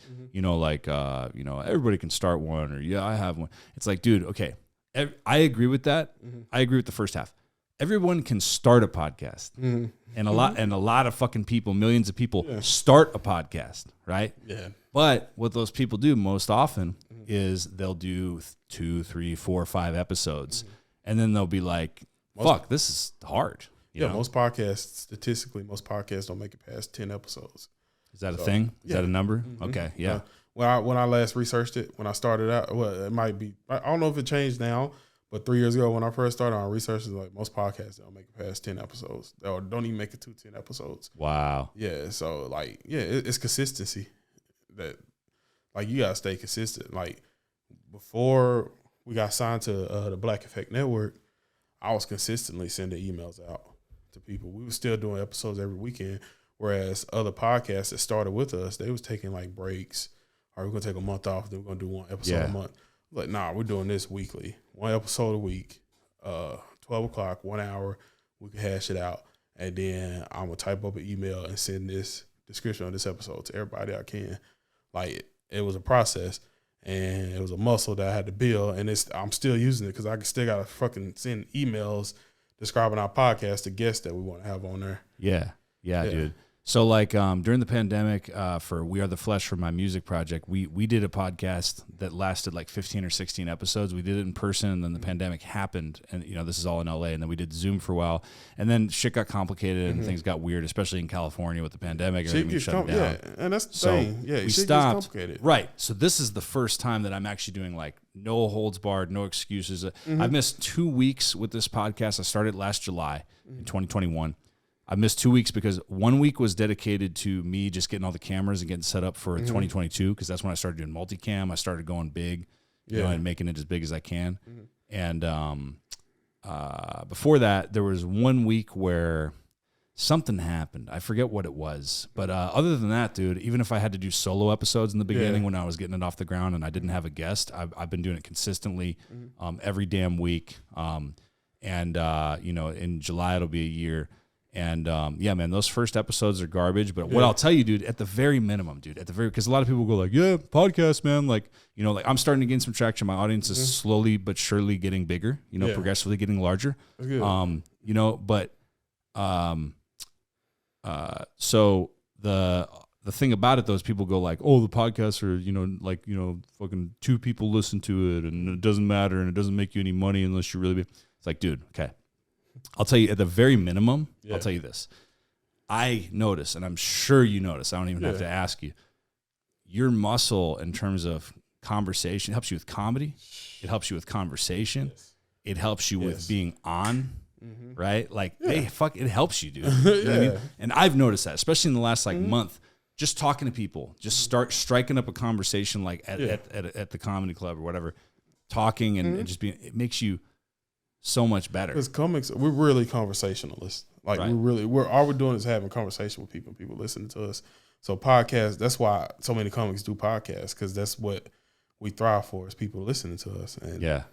everybody can start one, or yeah, I have one. It's like, dude, okay. I agree with that. I agree with the first half. Everyone can start a podcast, and a lot of fucking people, millions of people start a podcast, right? Yeah. But what those people do most often is they'll do 2, 3, 4, 5 episodes, and then they'll be like, fuck, this is hard. You know? Most podcasts, statistically, most podcasts don't make it past 10 episodes. Is that a thing? Is that a number? Okay, yeah. When I last researched it, when I started out, well, it might be, I don't know if it changed now, but 3 years ago when I first started on research, like most podcasts don't make it past 10 episodes, or don't even make it to 10 episodes. Wow. Yeah, so like, it's consistency that, like, you gotta stay consistent. Like, before we got signed to the Black Effect Network, I was consistently sending emails out to people. We were still doing episodes every weekend, whereas other podcasts that started with us, they was taking like breaks. All right, we're gonna take a month off, then we're gonna do one episode a month. Like, nah, we're doing this weekly, one episode a week, 12 o'clock, 1 hour. We can hash it out, and then I'm gonna type up an email and send this description of this episode to everybody I can. Like, it was a process, and it was a muscle that I had to build, and I'm still using it because I still gotta fucking send emails describing our podcast to guests that we want to have on there. Yeah, dude. So like during the pandemic, for We Are the Flesh, for my music project, we did a podcast that lasted like 15 or 16 episodes. We did it in person, and then the pandemic happened, and this is all in LA, and then we did Zoom for a while, and then shit got complicated and things got weird, especially in California with the pandemic. Everything shut down. Yeah, and that's the thing. Yeah, we stopped. Right. So this is the first time that I'm actually doing like no holds barred, no excuses. I've missed 2 weeks with this podcast. I started last July in 2021. I missed 2 weeks because 1 week was dedicated to me just getting all the cameras and getting set up for 2022, because that's when I started doing multicam. I started going big, and making it as big as I can. And before that, there was 1 week where something happened. I forget what it was. But other than that, dude, even if I had to do solo episodes in the beginning when I was getting it off the ground and I didn't have a guest, I've been doing it consistently every damn week. In July, it'll be a year. And man, those first episodes are garbage. But what I'll tell you, dude, at the very minimum, because a lot of people go like, yeah, podcast, man. Like, like I'm starting to gain some traction. My audience is slowly but surely getting bigger, progressively getting larger. So the thing about it, those people go like, oh, the podcasts are, fucking 2 people listen to it and it doesn't matter and it doesn't make you any money unless you really be. It's like, dude, okay. I'll tell you at the very minimum, I'll tell you this. I notice, and I'm sure you notice, I don't even have to ask you, your muscle in terms of conversation helps you with comedy. It helps you with conversation. It helps you with being on, right? Like, hey, fuck, it helps you, dude. You know what I mean? And I've noticed that, especially in the last month, just talking to people, just start striking up a conversation like at the comedy club or whatever, talking and just being, it makes you so much better. Because comics, we're really conversationalists. Like, all we're doing is having conversation with people. People listening to us. So podcasts, that's why so many comics do podcasts, because that's what we thrive for, is people listening to us. And yeah.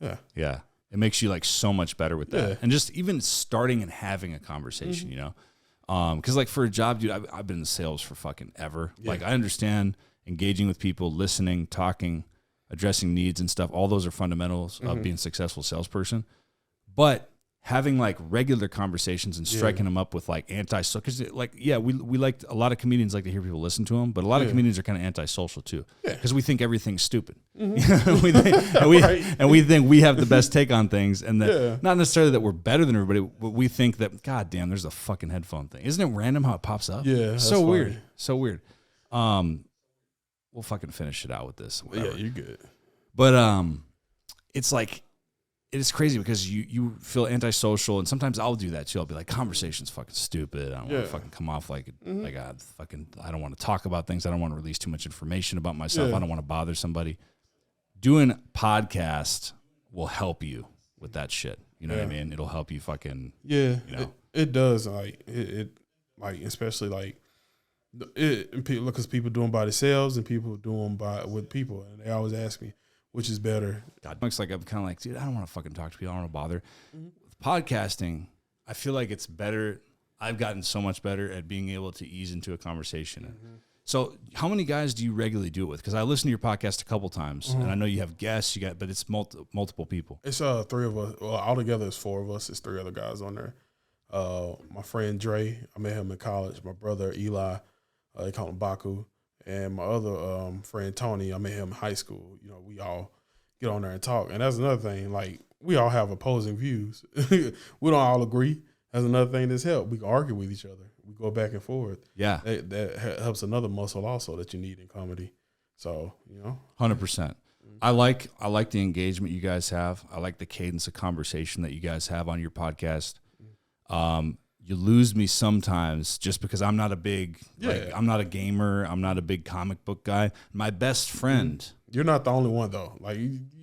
It makes you like so much better with that, and just even starting and having a conversation. Because like for a job, dude, I've been in sales for fucking ever. Like, I understand engaging with people, listening, talking, addressing needs and stuff. All those are fundamentals of being a successful salesperson. But having like regular conversations and striking them up with like anti-social, because we like, a lot of comedians like to hear people listen to them, but a lot of comedians are kind of antisocial too, because we think everything's stupid. we think we have the best take on things, and that not necessarily that we're better than everybody, but we think that, god damn, there's a fucking headphone thing. Isn't it random how it pops up? Yeah, so weird. So weird. We'll fucking finish it out with this. Whatever. Yeah, you're good. But it's like, it's crazy because you feel antisocial, and sometimes I'll do that too. I'll be like, conversation's fucking stupid. I don't want to fucking come off like I don't want to talk about things. I don't want to release too much information about myself. I don't want to bother somebody. Doing podcast will help you with that shit. You know what I mean? It'll help you fucking it does. Like it like, especially like because people doing by themselves and people doing with people, and they always ask me, which is better. God, looks like I'm kind of like, dude, I don't want to fucking talk to people. I don't want to bother. With podcasting, I feel like it's better. I've gotten so much better at being able to ease into a conversation. So how many guys do you regularly do it with? Because I listened to your podcast a couple times, and I know you have guests, but it's multiple people. It's 3 of us. Well, altogether it's 4 of us. It's 3 other guys on there. My friend Dre, I met him in college. My brother Eli, they call him Baku, and my other friend Tony, I met him in high school. You know, we all get on there and talk, and that's another thing. Like, we all have opposing views. We don't all agree. That's another thing that's helped. We can argue with each other. We go back and forth. Yeah, that helps another muscle also that you need in comedy. So 100%. I like the engagement you guys have. I like the cadence of conversation that you guys have on your podcast. You lose me sometimes just because I'm not a big, I'm not a gamer. I'm not a big comic book guy. My best friend. You're not the only one though. Like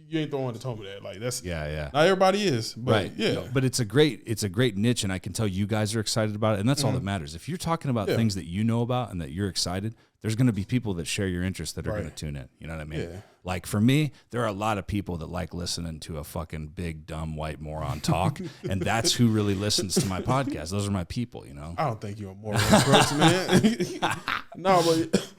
you ain't the one that told me that. Like that's yeah. Not everybody is, but right. yeah. But it's a great niche, and I can tell you guys are excited about it, and that's all that matters. If you're talking about things that you know about and that you're excited, there's going to be people that share your interest that are going to tune in. You know what I mean? Yeah. Like for me, there are a lot of people that like listening to a fucking big dumb white moron talk, and that's who really listens to my podcast. Those are my people. You know? I don't think you're a moron, Crux, man. No, but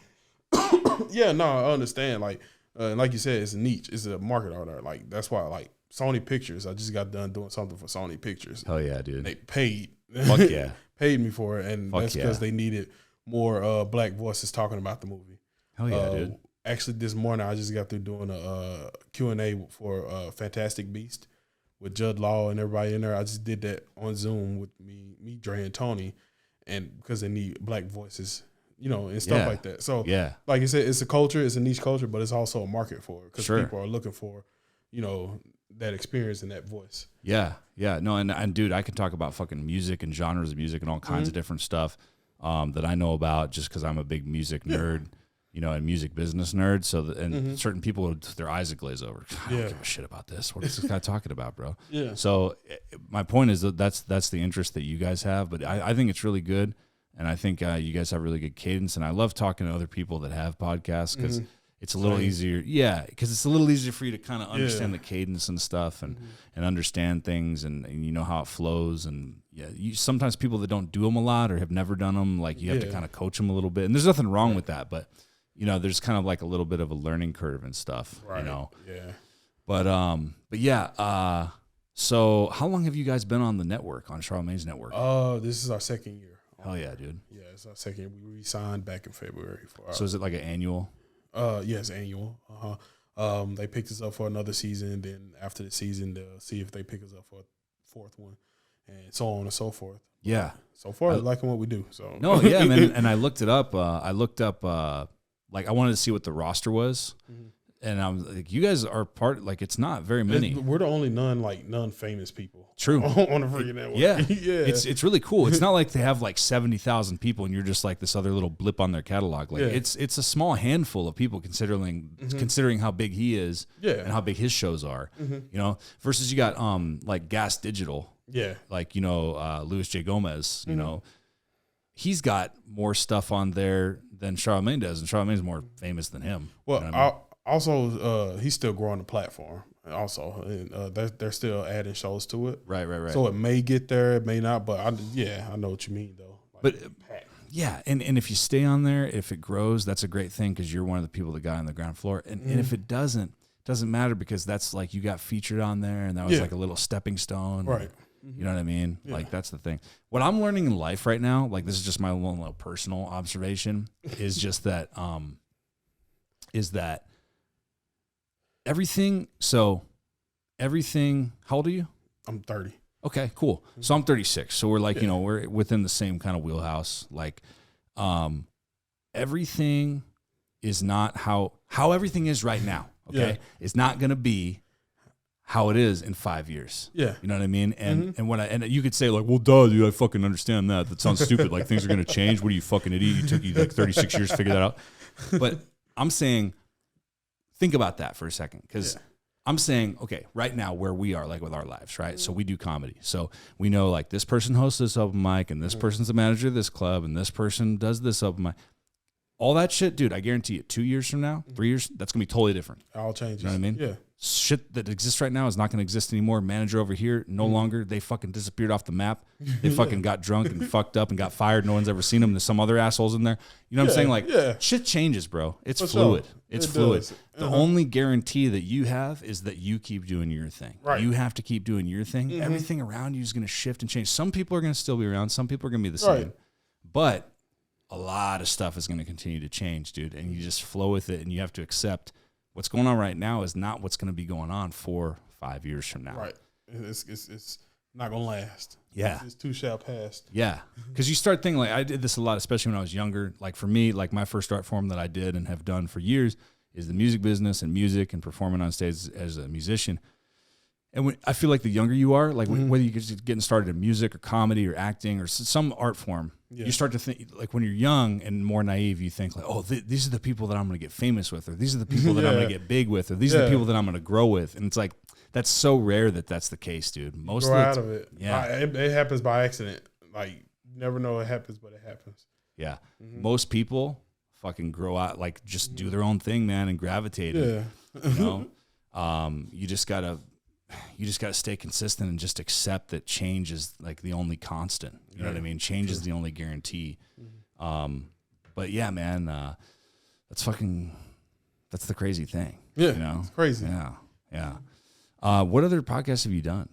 I understand. Like you said, it's a niche. It's a market out there. Like that's why, like Sony Pictures. I just got done doing something for Sony Pictures. Hell yeah, dude. They paid. Fuck yeah. Paid me for it, and that's because yeah. they needed more black voices talking about the movie. Hell yeah, dude. Actually, this morning I just got through doing a Q&A for Fantastic Beast with Judd Law and everybody in there. I just did that on Zoom with me, Dre, and Tony, and because they need black voices. And stuff like that. So, like I said, it's a culture, it's a niche culture, but it's also a market for it because people are looking for, that experience and that voice. Yeah. No, and dude, I can talk about fucking music and genres of music and all kinds of different stuff that I know about just because I'm a big music nerd, and music business nerd. So, certain people, their eyes would glaze over. I don't give a shit about this. What is this guy talking about, bro? Yeah. So, my point is that's the interest that you guys have, but I think it's really good. And I think you guys have really good cadence. And I love talking to other people that have podcasts because it's a little easier. Yeah, because it's a little easier for you to kind of understand the cadence and stuff and understand things and you know how it flows. And sometimes people that don't do them a lot or have never done them, like you have to kind of coach them a little bit. And there's nothing wrong with that. But, there's kind of like a little bit of a learning curve and stuff, Yeah. But yeah. So how long have you guys been on the network, on Charlamagne's network? This is our second year. Hell yeah, dude. Yeah, it's our second. We re-signed back in February. So is it like an annual? Yes, annual. They picked us up for another season. Then after the season, they'll see if they pick us up for a fourth one, and so on and so forth. Yeah. So far, I liking what we do. So no, yeah, man. And I looked it up. I wanted to see what the roster was. And I'm like, you guys are it's not very many. We're the only non-famous people. True. On the freaking network. Yeah. It's really cool. It's not like they have like 70,000 people and you're just like this other little blip on their catalog. Like it's a small handful of people considering how big he is and how big his shows are. Versus you got like Gas Digital. Yeah. Like, Louis J. Gomez, he's got more stuff on there than Charlamagne does, and Charlamagne's more famous than him. Well, also, he's still growing the platform. Also, and they're still adding shows to it. Right. So it may get there, it may not. But I know what you mean, though. And if you stay on there, if it grows, that's a great thing because you're one of the people that got on the ground floor. And if it doesn't matter because that's like you got featured on there, and that was like a little stepping stone, right? You know what I mean? Yeah. Like that's the thing. What I'm learning in life right now, like this is just my one little personal observation, is just that everything. How old are you? I'm 30. Okay, cool. So I'm 36. So we're like, we're within the same kind of wheelhouse. Like, everything is not how everything is right now. Okay, it's not gonna be how it is in 5 years. Yeah, you know what I mean. And and you could say like, well, duh, dude, I fucking understand that. That sounds stupid. Like things are gonna change. What are you, fucking idiot? You took like 36 years to figure that out. But I'm saying, think about that for a second, because I'm saying, okay, right now where we are, like with our lives, right? So we do comedy. So we know like this person hosts this open mic and this person's the manager of this club and this person does this open mic. all that shit, dude, I guarantee you, 2 years from now, 3 years, that's going to be totally different. All changes. You know what I mean? Yeah. Shit that exists right now is not going to exist anymore. Manager over here, no longer. They fucking disappeared off the map. They fucking got drunk and fucked up and got fired. No one's ever seen them. There's some other assholes in there. You know what I'm saying? Like, shit changes, bro. It's For fluid. sure. It's It fluid. does. The only guarantee that you have is that you keep doing your thing. Right. You have to keep doing your thing. Everything around you is going to shift and change. Some people are going to still be around. Some people are going to be the same. Right. But a lot of stuff is going to continue to change, dude. And you just flow with it, and you have to accept what's going on right now is not what's going to be going on 4 or 5 years from now. Right. It's not gonna last. Yeah. It's too shall pass. Yeah. Because you start thinking, like, I did this a lot, especially when I was younger. Like, for me, like, my first art form that I did and have done for years is the music business and music and performing on stage as a musician. And I feel like the younger you are, like, whether you're just getting started in music or comedy or acting or some art form, you start to think, like, when you're young and more naive, you think, like, oh, these are the people that I'm going to get famous with, or these are the people that I'm going to get big with, or these are the people that I'm going to grow with. And it's like, that's so rare that that's the case, dude. Most Grow of out of it. Yeah. It happens by accident. Like, you never know it happens, but it happens. Yeah. Most people fucking grow out, like, just do their own thing, man, and gravitate. Yeah. You know, you just gotta stay consistent and just accept that change is like the only constant. You know what I mean? Change is the only guarantee. But yeah, man, that's the crazy thing. Yeah. You know? It's crazy. Yeah. Yeah. What other podcasts have you done?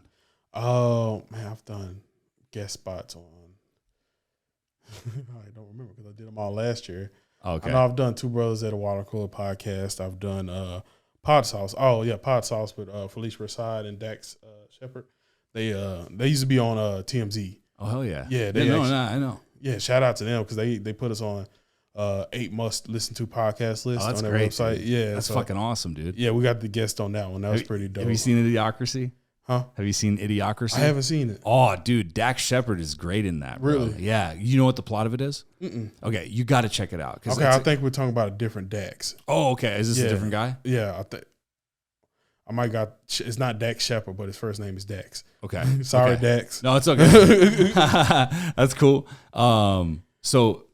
Oh, man, I've done guest spots on. I don't remember because I did them all last year. Okay. I know I've done Two Brothers at a Water Cooler podcast. I've done Pod Sauce. Oh yeah, Pod Sauce with Felicia Rashad and Dax Shepard. They used to be on TMZ. Oh hell yeah. Yeah, I know. Yeah, shout out to them because they put us on 8 must listen to podcast list on their great, website. dude. Yeah, That's fucking awesome, dude. Yeah, we got the guest on that one. That was pretty dope. Have you seen Idiocracy? Huh? Have you seen Idiocracy? I haven't seen it. Oh, dude, Dax Shepard is great in that. Bro. Really? Yeah. You know what the plot of it is? Okay, you got to check it out. Okay, I think we're talking about a different Dax. Oh, okay. Is this a different guy? Yeah, I think. I might got. It's not Dax Shepard, but his first name is Dax. Okay. Sorry, okay. Dax. No, it's okay. That's cool. So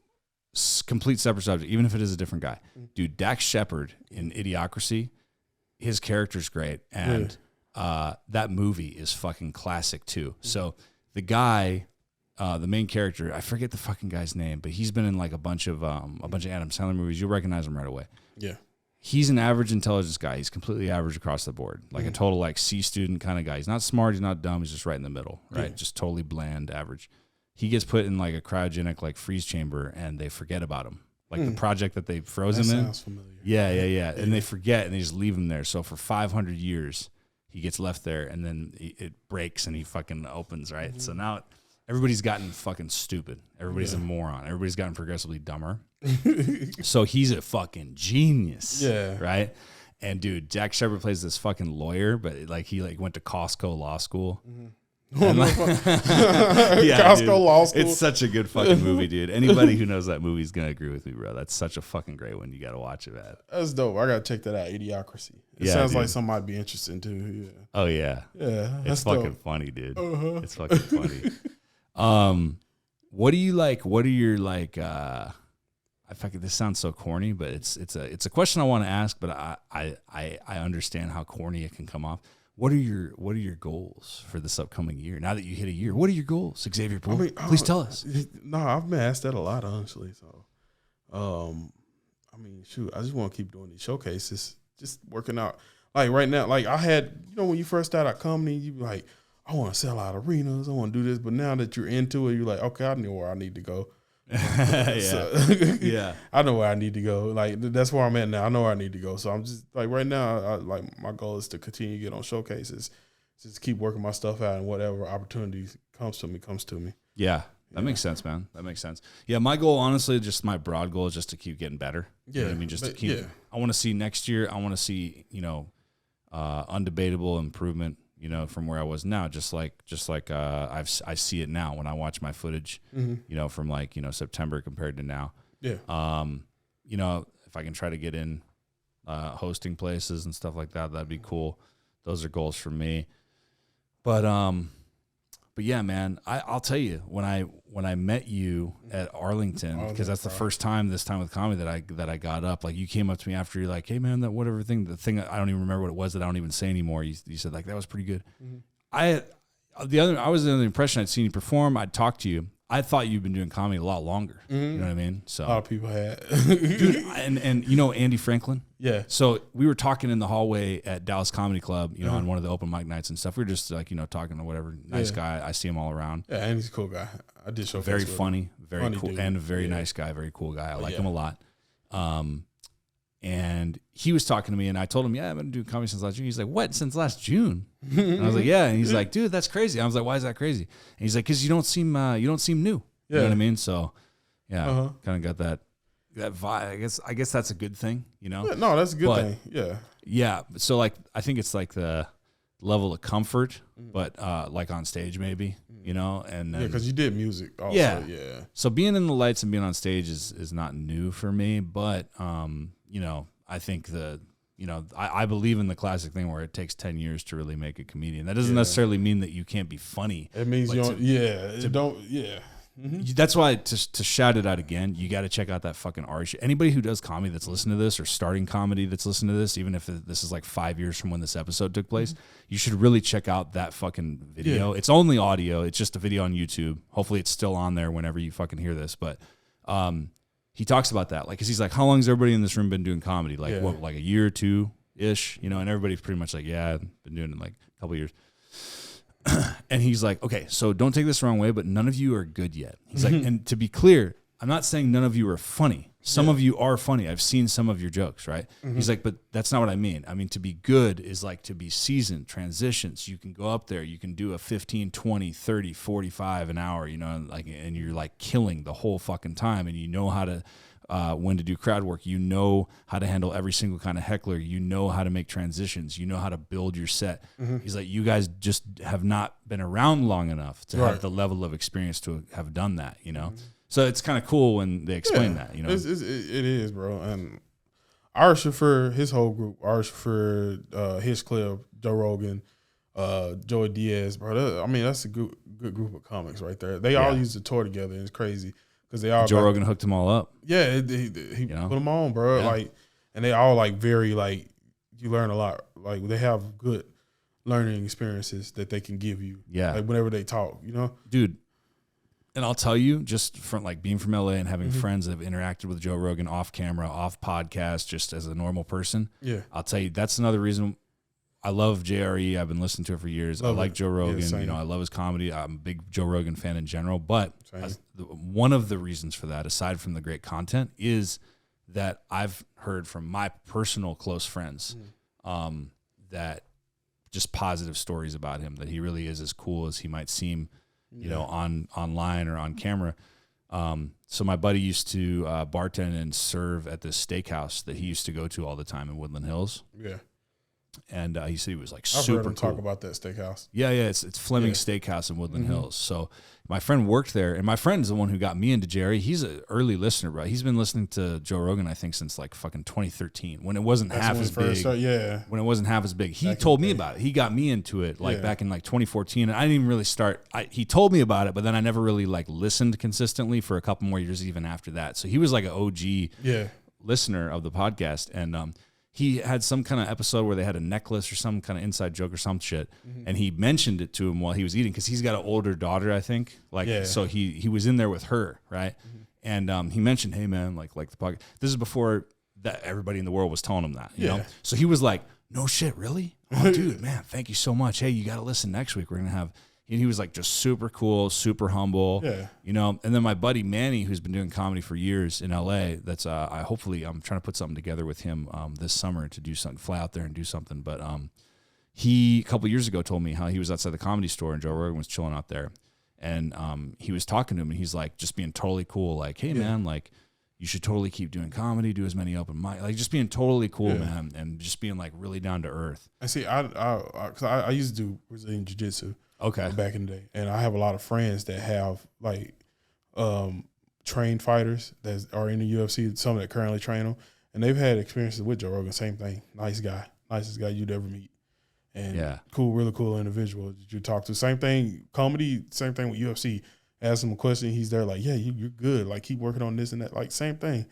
complete separate subject, even if it is a different guy. Dude, Dax Shepard in Idiocracy, his character's great. And that movie is fucking classic too. So the guy, the main character, I forget the fucking guy's name, but he's been in like a bunch of Adam Sandler movies. You'll recognize him right away. Yeah. He's an average intelligence guy. He's completely average across the board, like a total like C student kind of guy. He's not smart. He's not dumb. He's just right in the middle, right? Just totally bland, average. He gets put in like a cryogenic like freeze chamber, and they forget about him. Like the project that they froze him in. Sounds familiar. Yeah. And they forget, and they just leave him there. So for 500 years, he gets left there, and then it breaks, and he fucking opens, right? So now everybody's gotten fucking stupid. Everybody's a moron. Everybody's gotten progressively dumber. So he's a fucking genius. Yeah. Right? And dude, Jack Shepard plays this fucking lawyer, but like he like went to Costco Law School. Costco dude, Law School. It's such a good fucking movie, dude. Anybody who knows that movie is gonna agree with me, bro. That's such a fucking great one. You gotta watch it, man. That's dope. I gotta check that out. Idiocracy. It sounds like something I'd be interested in too. Yeah. Oh yeah. Yeah. It's fucking funny, dude. It's fucking funny. What do you like? What are your like? I fucking this sounds so corny, but it's a question I want to ask, but I understand how corny it can come off. What are your goals for this upcoming year? Now that you hit a year, what are your goals, Exavier Poole? Please tell us. No, I've been asked that a lot, honestly. So, I mean, shoot, I just want to keep doing these showcases, just working out. Like right now, like I had, when you first started out comedy, you be like, I want to sell out arenas, I want to do this. But now that you're into it, you're like, okay, I know where I need to go. Yeah. I know where I need to go. Like that's where I'm at now. I know where I need to go. So I'm just like right now. Like my goal is to continue to get on showcases, just keep working my stuff out, and whatever opportunity comes to me. Yeah, that makes sense, man. That makes sense. Yeah, my goal, honestly, just my broad goal is just to keep getting better. You know what I mean, just to keep. I want to see next year. I want to see undebatable improvement. From where I was now, just like I see it now when I watch my footage, from like, September compared to now. Yeah. If I can try to get in hosting places and stuff like that, that'd be cool. Those are goals for me. But But yeah, man, I'll tell you when I met you at Arlington, because that's the first time this time with comedy that I got up. Like you came up to me after, you're like, hey man, that whatever thing, the thing I don't even remember what it was that I don't even say anymore. You said like that was pretty good. I was under the impression I'd seen you perform. I'd talked to you. I thought you'd been doing comedy a lot longer. You know what I mean? So A lot of people had. dude, and you know Andy Franklin? Yeah. So we were talking in the hallway at Dallas Comedy Club, you know, on one of the open mic nights and stuff. We were just like, you know, talking to whatever. Nice guy. I see him all around. Yeah, and he's a cool guy. I did show Very face with funny, him. very Funny cool, dude. and a very nice guy, very cool guy. I like him a lot. And he was talking to me, and I told him, yeah, I've been doing comedy since last June. He's like, what, since last June? And I was like, yeah. And he's like, dude, that's crazy. I was like, why is that crazy? And he's like, because you don't seem new. You know what I mean? So, yeah, kind of got that vibe. I guess that's a good thing, you know? Yeah, no, that's a good thing. Yeah. Yeah. So, like, I think it's like the level of comfort, but like on stage maybe, you know? And then, because you did music also. Yeah. Yeah. So being in the lights and being on stage is not new for me, but you know, I think I believe in the classic thing where it takes 10 years to really make a comedian. That doesn't necessarily mean that you can't be funny. It means you don't, That's why to shout it out again, you got to check out that fucking Ari shit. Anybody who does comedy that's listening to this or starting comedy that's listening to this, even if this is like 5 years from when this episode took place, you should really check out that fucking video. It's only audio. It's just a video on YouTube. Hopefully it's still on there whenever you fucking hear this. But he talks about that. Like, cause he's like, how long has everybody in this room been doing comedy? Like what, like a year or two ish, you know? And everybody's pretty much like, yeah, I've been doing it like a couple of years. And he's like, okay, so don't take this the wrong way, but none of you are good yet. He's like, and to be clear, I'm not saying none of you are funny. Some of you are funny. I've seen some of your jokes, right? He's like, but that's not what I mean. I mean, to be good is like to be seasoned, transitions. You can go up there, you can do a 15, 20, 30, 45 an hour, you know, like, and you're like killing the whole fucking time, and you know how to, when to do crowd work, you know how to handle every single kind of heckler, you know how to make transitions, you know how to build your set. He's like, you guys just have not been around long enough to have the level of experience to have done that, you know? So it's kind of cool when they explain that, you know? It is, bro. And our chauffeur, his whole group, our chauffeur, his clip, Joe Rogan, Joey Diaz, bro. I mean, that's a good group of comics right there. They all used to tour together, and it's crazy. Because they all Joe Rogan hooked them all up. Yeah, he put them on, bro. Yeah. Like, and they all like very like, you learn a lot. Like they have good learning experiences that they can give you. Yeah, like whenever they talk, you know, dude. And I'll tell you, just from like being from LA and having friends that have interacted with Joe Rogan off camera, off podcast, just as a normal person. Yeah, I'll tell you, that's another reason. I love JRE. I've been listening to it for years. I like Joe Rogan. Yeah, you know, I love his comedy. I'm a big Joe Rogan fan in general. But one of the reasons for that, aside from the great content, is that I've heard from my personal close friends that just positive stories about him, that he really is as cool as he might seem, you know, online or on camera. So my buddy used to bartend and serve at this steakhouse that he used to go to all the time in Woodland Hills. Yeah. And he said he was like super I've heard him cool. talk about that steakhouse. Yeah, it's Fleming Steakhouse in Woodland Hills. So my friend worked there, and my friend's the one who got me into Jerry. He's an early listener, bro. He's been listening to Joe Rogan, I think, since like fucking 2013 when it wasn't half as big. When it wasn't half as big, he told me about it. He got me into it like back in like 2014, and I didn't even really start. He told me about it, but then I never really like listened consistently for a couple more years even after that. So he was like an OG listener of the podcast, and he had some kind of episode where they had a necklace or some kind of inside joke or some shit, and he mentioned it to him while he was eating because he's got an older daughter, I think. So he was in there with her, right? And he mentioned, hey man, like the podcast. This is before that everybody in the world was telling him that, you know. So he was like, no shit, really? Oh, dude, man, thank you so much. Hey, you got to listen next week. We're gonna have. And he was like just super cool, super humble, you know. And then my buddy Manny, who's been doing comedy for years in LA, that's hopefully I'm trying to put something together with him this summer to do something, fly out there and do something. But he a couple years ago told me how he was outside the Comedy Store and Joe Rogan was chilling out there, and he was talking to him and he's like just being totally cool, like, hey man, like you should totally keep doing comedy, do as many open mic, like just being totally cool, man, and just being like really down to earth. I see. I used to do Brazilian Jiu-Jitsu. Okay. Back in the day. And I have a lot of friends that have like trained fighters that are in the UFC, some that currently train them. And they've had experiences with Joe Rogan, same thing. Nice guy. Nicest guy you'd ever meet. and really cool individual that you talk to. Same thing, comedy, same thing with UFC. Ask him a question, he's there like, yeah, you're good. Like, keep working on this and that. Like, same thing.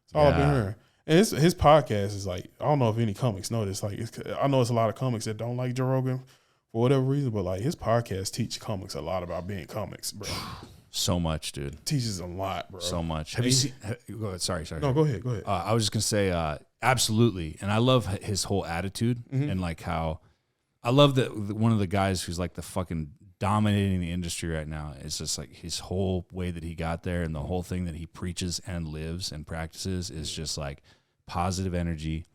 It's all I've been hearing. And his podcast is like, I don't know if any comics know this. Like, I know it's a lot of comics that don't like Joe Rogan for whatever reason, but like his podcast teach comics a lot about being comics, bro. So much, dude. Teaches a lot, bro. So much. Have you seen? Go ahead. Sorry. No, go ahead. I was just gonna say, absolutely, and I love his whole attitude and like how I love that one of the guys who's like the fucking dominating the industry right now is just like his whole way that he got there and the whole thing that he preaches and lives and practices is just like positive energy,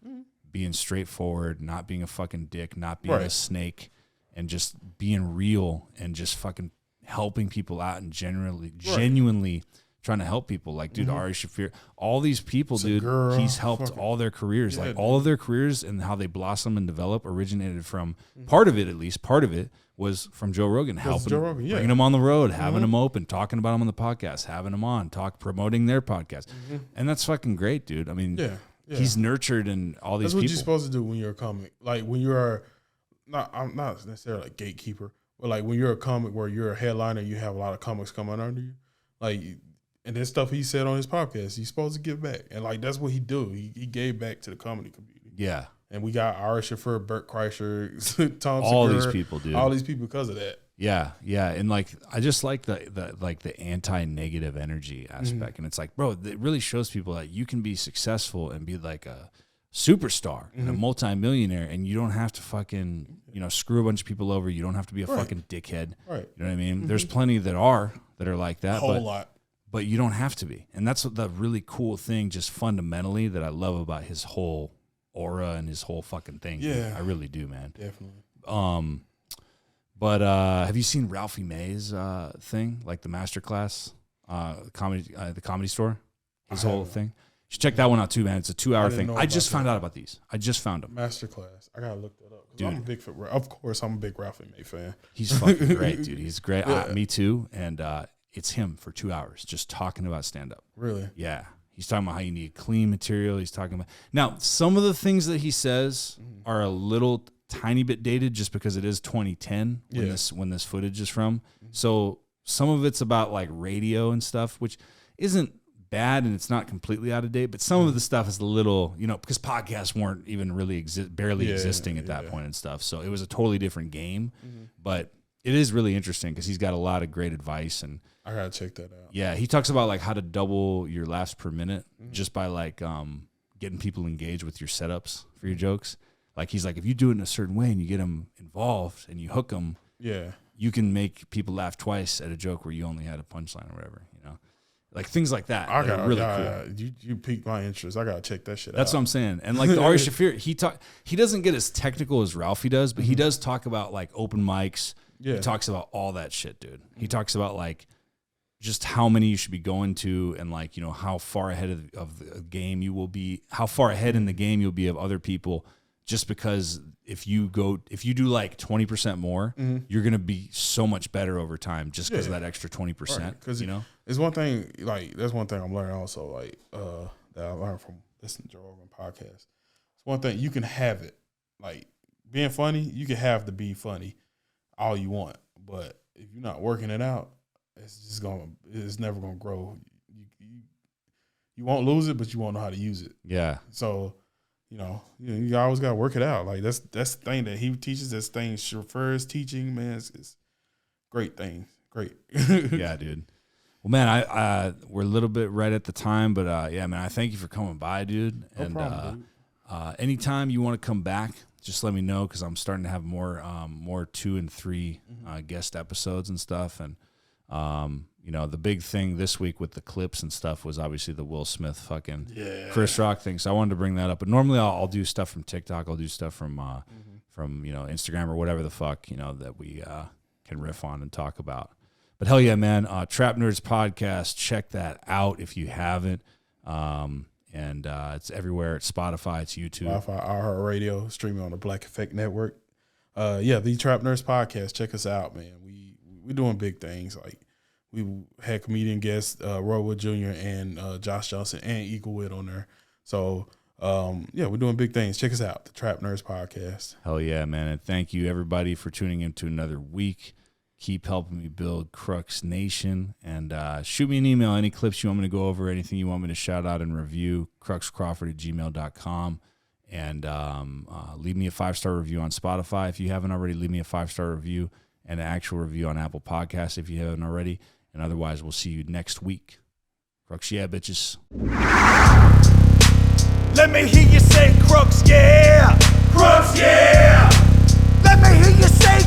being straightforward, not being a fucking dick, not being a snake, and just being real and just fucking helping people out and genuinely trying to help people. Like, dude, Ari Shaffir, all these people, dude, he's helped all their careers. Like, all of their careers and how they blossom and develop originated from, part of it was from Joe Rogan, helping, bringing them on the road, having them open, talking about them on the podcast, having them on, promoting their podcast. And that's fucking great, dude. I mean, he's nurtured in all these people. That's what you're supposed to do when you're a comic. Like, when you're I'm not necessarily a gatekeeper, but like when you're a comic where you're a headliner, you have a lot of comics coming under you. Like, and this stuff he said on his podcast, he's supposed to give back. And like, that's what he do. He gave back to the comedy community. Yeah. And we got Ari Shaffir, Bert Kreischer, Tom all Segura, these people, dude. All these people because of that. Yeah. And like, I just like the anti-negative energy aspect. And it's like, bro, it really shows people that you can be successful and be like a superstar and a multimillionaire, and you don't have to fucking, screw a bunch of people over. You don't have to be a fucking dickhead. Right. You know what I mean? There's plenty that are like that. A whole lot. But you don't have to be. And that's the really cool thing, just fundamentally, that I love about his whole aura and his whole fucking thing. Yeah. Dude. I really do, man. Definitely. But have you seen Ralphie May's thing, like the masterclass, the comedy store, his whole thing? You should check that one out too, man. It's a 2-hour thing. I just found out about these. I just found them. Masterclass. I gotta look that up. Dude, of course, I'm a big Ralphie May fan. He's fucking great, dude. He's great. Me too. And it's him for 2 hours just talking about stand-up. Really? Yeah. He's talking about how you need clean material. He's talking about now some of the things that he says are a little tiny bit dated just because it is 2010 when this footage is from. So some of it's about like radio and stuff, which isn't bad and it's not completely out of date, but some of the stuff is a little, because podcasts weren't even really barely existing at that point and stuff. So it was a totally different game, but it is really interesting because he's got a lot of great advice, and I gotta check that out. Yeah, he talks about like how to double your laughs per minute just by like getting people engaged with your setups for your jokes. Like, he's like, if you do it in a certain way and you get them involved and you hook them, you can make people laugh twice at a joke where you only had a punchline or whatever, like things like that. Really cool. You piqued my interest. I gotta check that shit out. That's what I'm saying. And like the Ari Shaffir, he doesn't get as technical as Ralphie does, but he does talk about like open mics. He talks about all that shit, dude. He talks about like just how many you should be going to, and like, how far ahead of the game you will be, how far ahead in the game you'll be of other people. Just because if you do like 20% more, you're going to be so much better over time just because of that extra 20%, Because it's one thing, like, that's one thing I'm learning also, like, that I learned from listening to Joe Rogan podcast. It's one thing, you can have it. Like, being funny, you can have to be funny all you want. But if you're not working it out, it's never going to grow. You won't lose it, but you won't know how to use it. Yeah. So, you always got to work it out. Like, that's the thing that he teaches. This thing Shaffir's teaching, man, it's great thing. Great. Yeah, dude. Well, man, we're a little bit right at the time, but yeah, man, I thank you for coming by, dude. No problem, dude. Anytime you want to come back, just let me know, because I'm starting to have more 2 and 3 guest episodes and stuff. And the big thing this week with the clips and stuff was obviously the Will Smith fucking Chris Rock thing. So I wanted to bring that up. But normally I'll do stuff from TikTok. I'll do stuff from Instagram or whatever the fuck, that we can riff on and talk about. But hell yeah, man. Trap Nerds Podcast. Check that out if you haven't. And it's everywhere. It's Spotify. It's YouTube. Spotify, iHeartRadio, streaming on the Black Effect Network. The Trap Nerds Podcast. Check us out, man. We're doing big things. Like, we had comedian guests, Roy Wood Jr. and Josh Johnson and Eagle Wit on there. So Yeah, we're doing big things. Check us out, the Trap Nerds Podcast. Hell yeah, man. And thank you, everybody, for tuning in to another week. Keep helping me build Crux Nation. And shoot me an email, any clips you want me to go over, anything you want me to shout out and review, cruxcrawford@gmail.com. And leave me a 5-star review on Spotify. If you haven't already, leave me a 5-star review and an actual review on Apple Podcasts if you haven't already. And otherwise, we'll see you next week. Crux, yeah, bitches. Let me hear you say Crux, yeah. Crux, yeah. Let me hear you say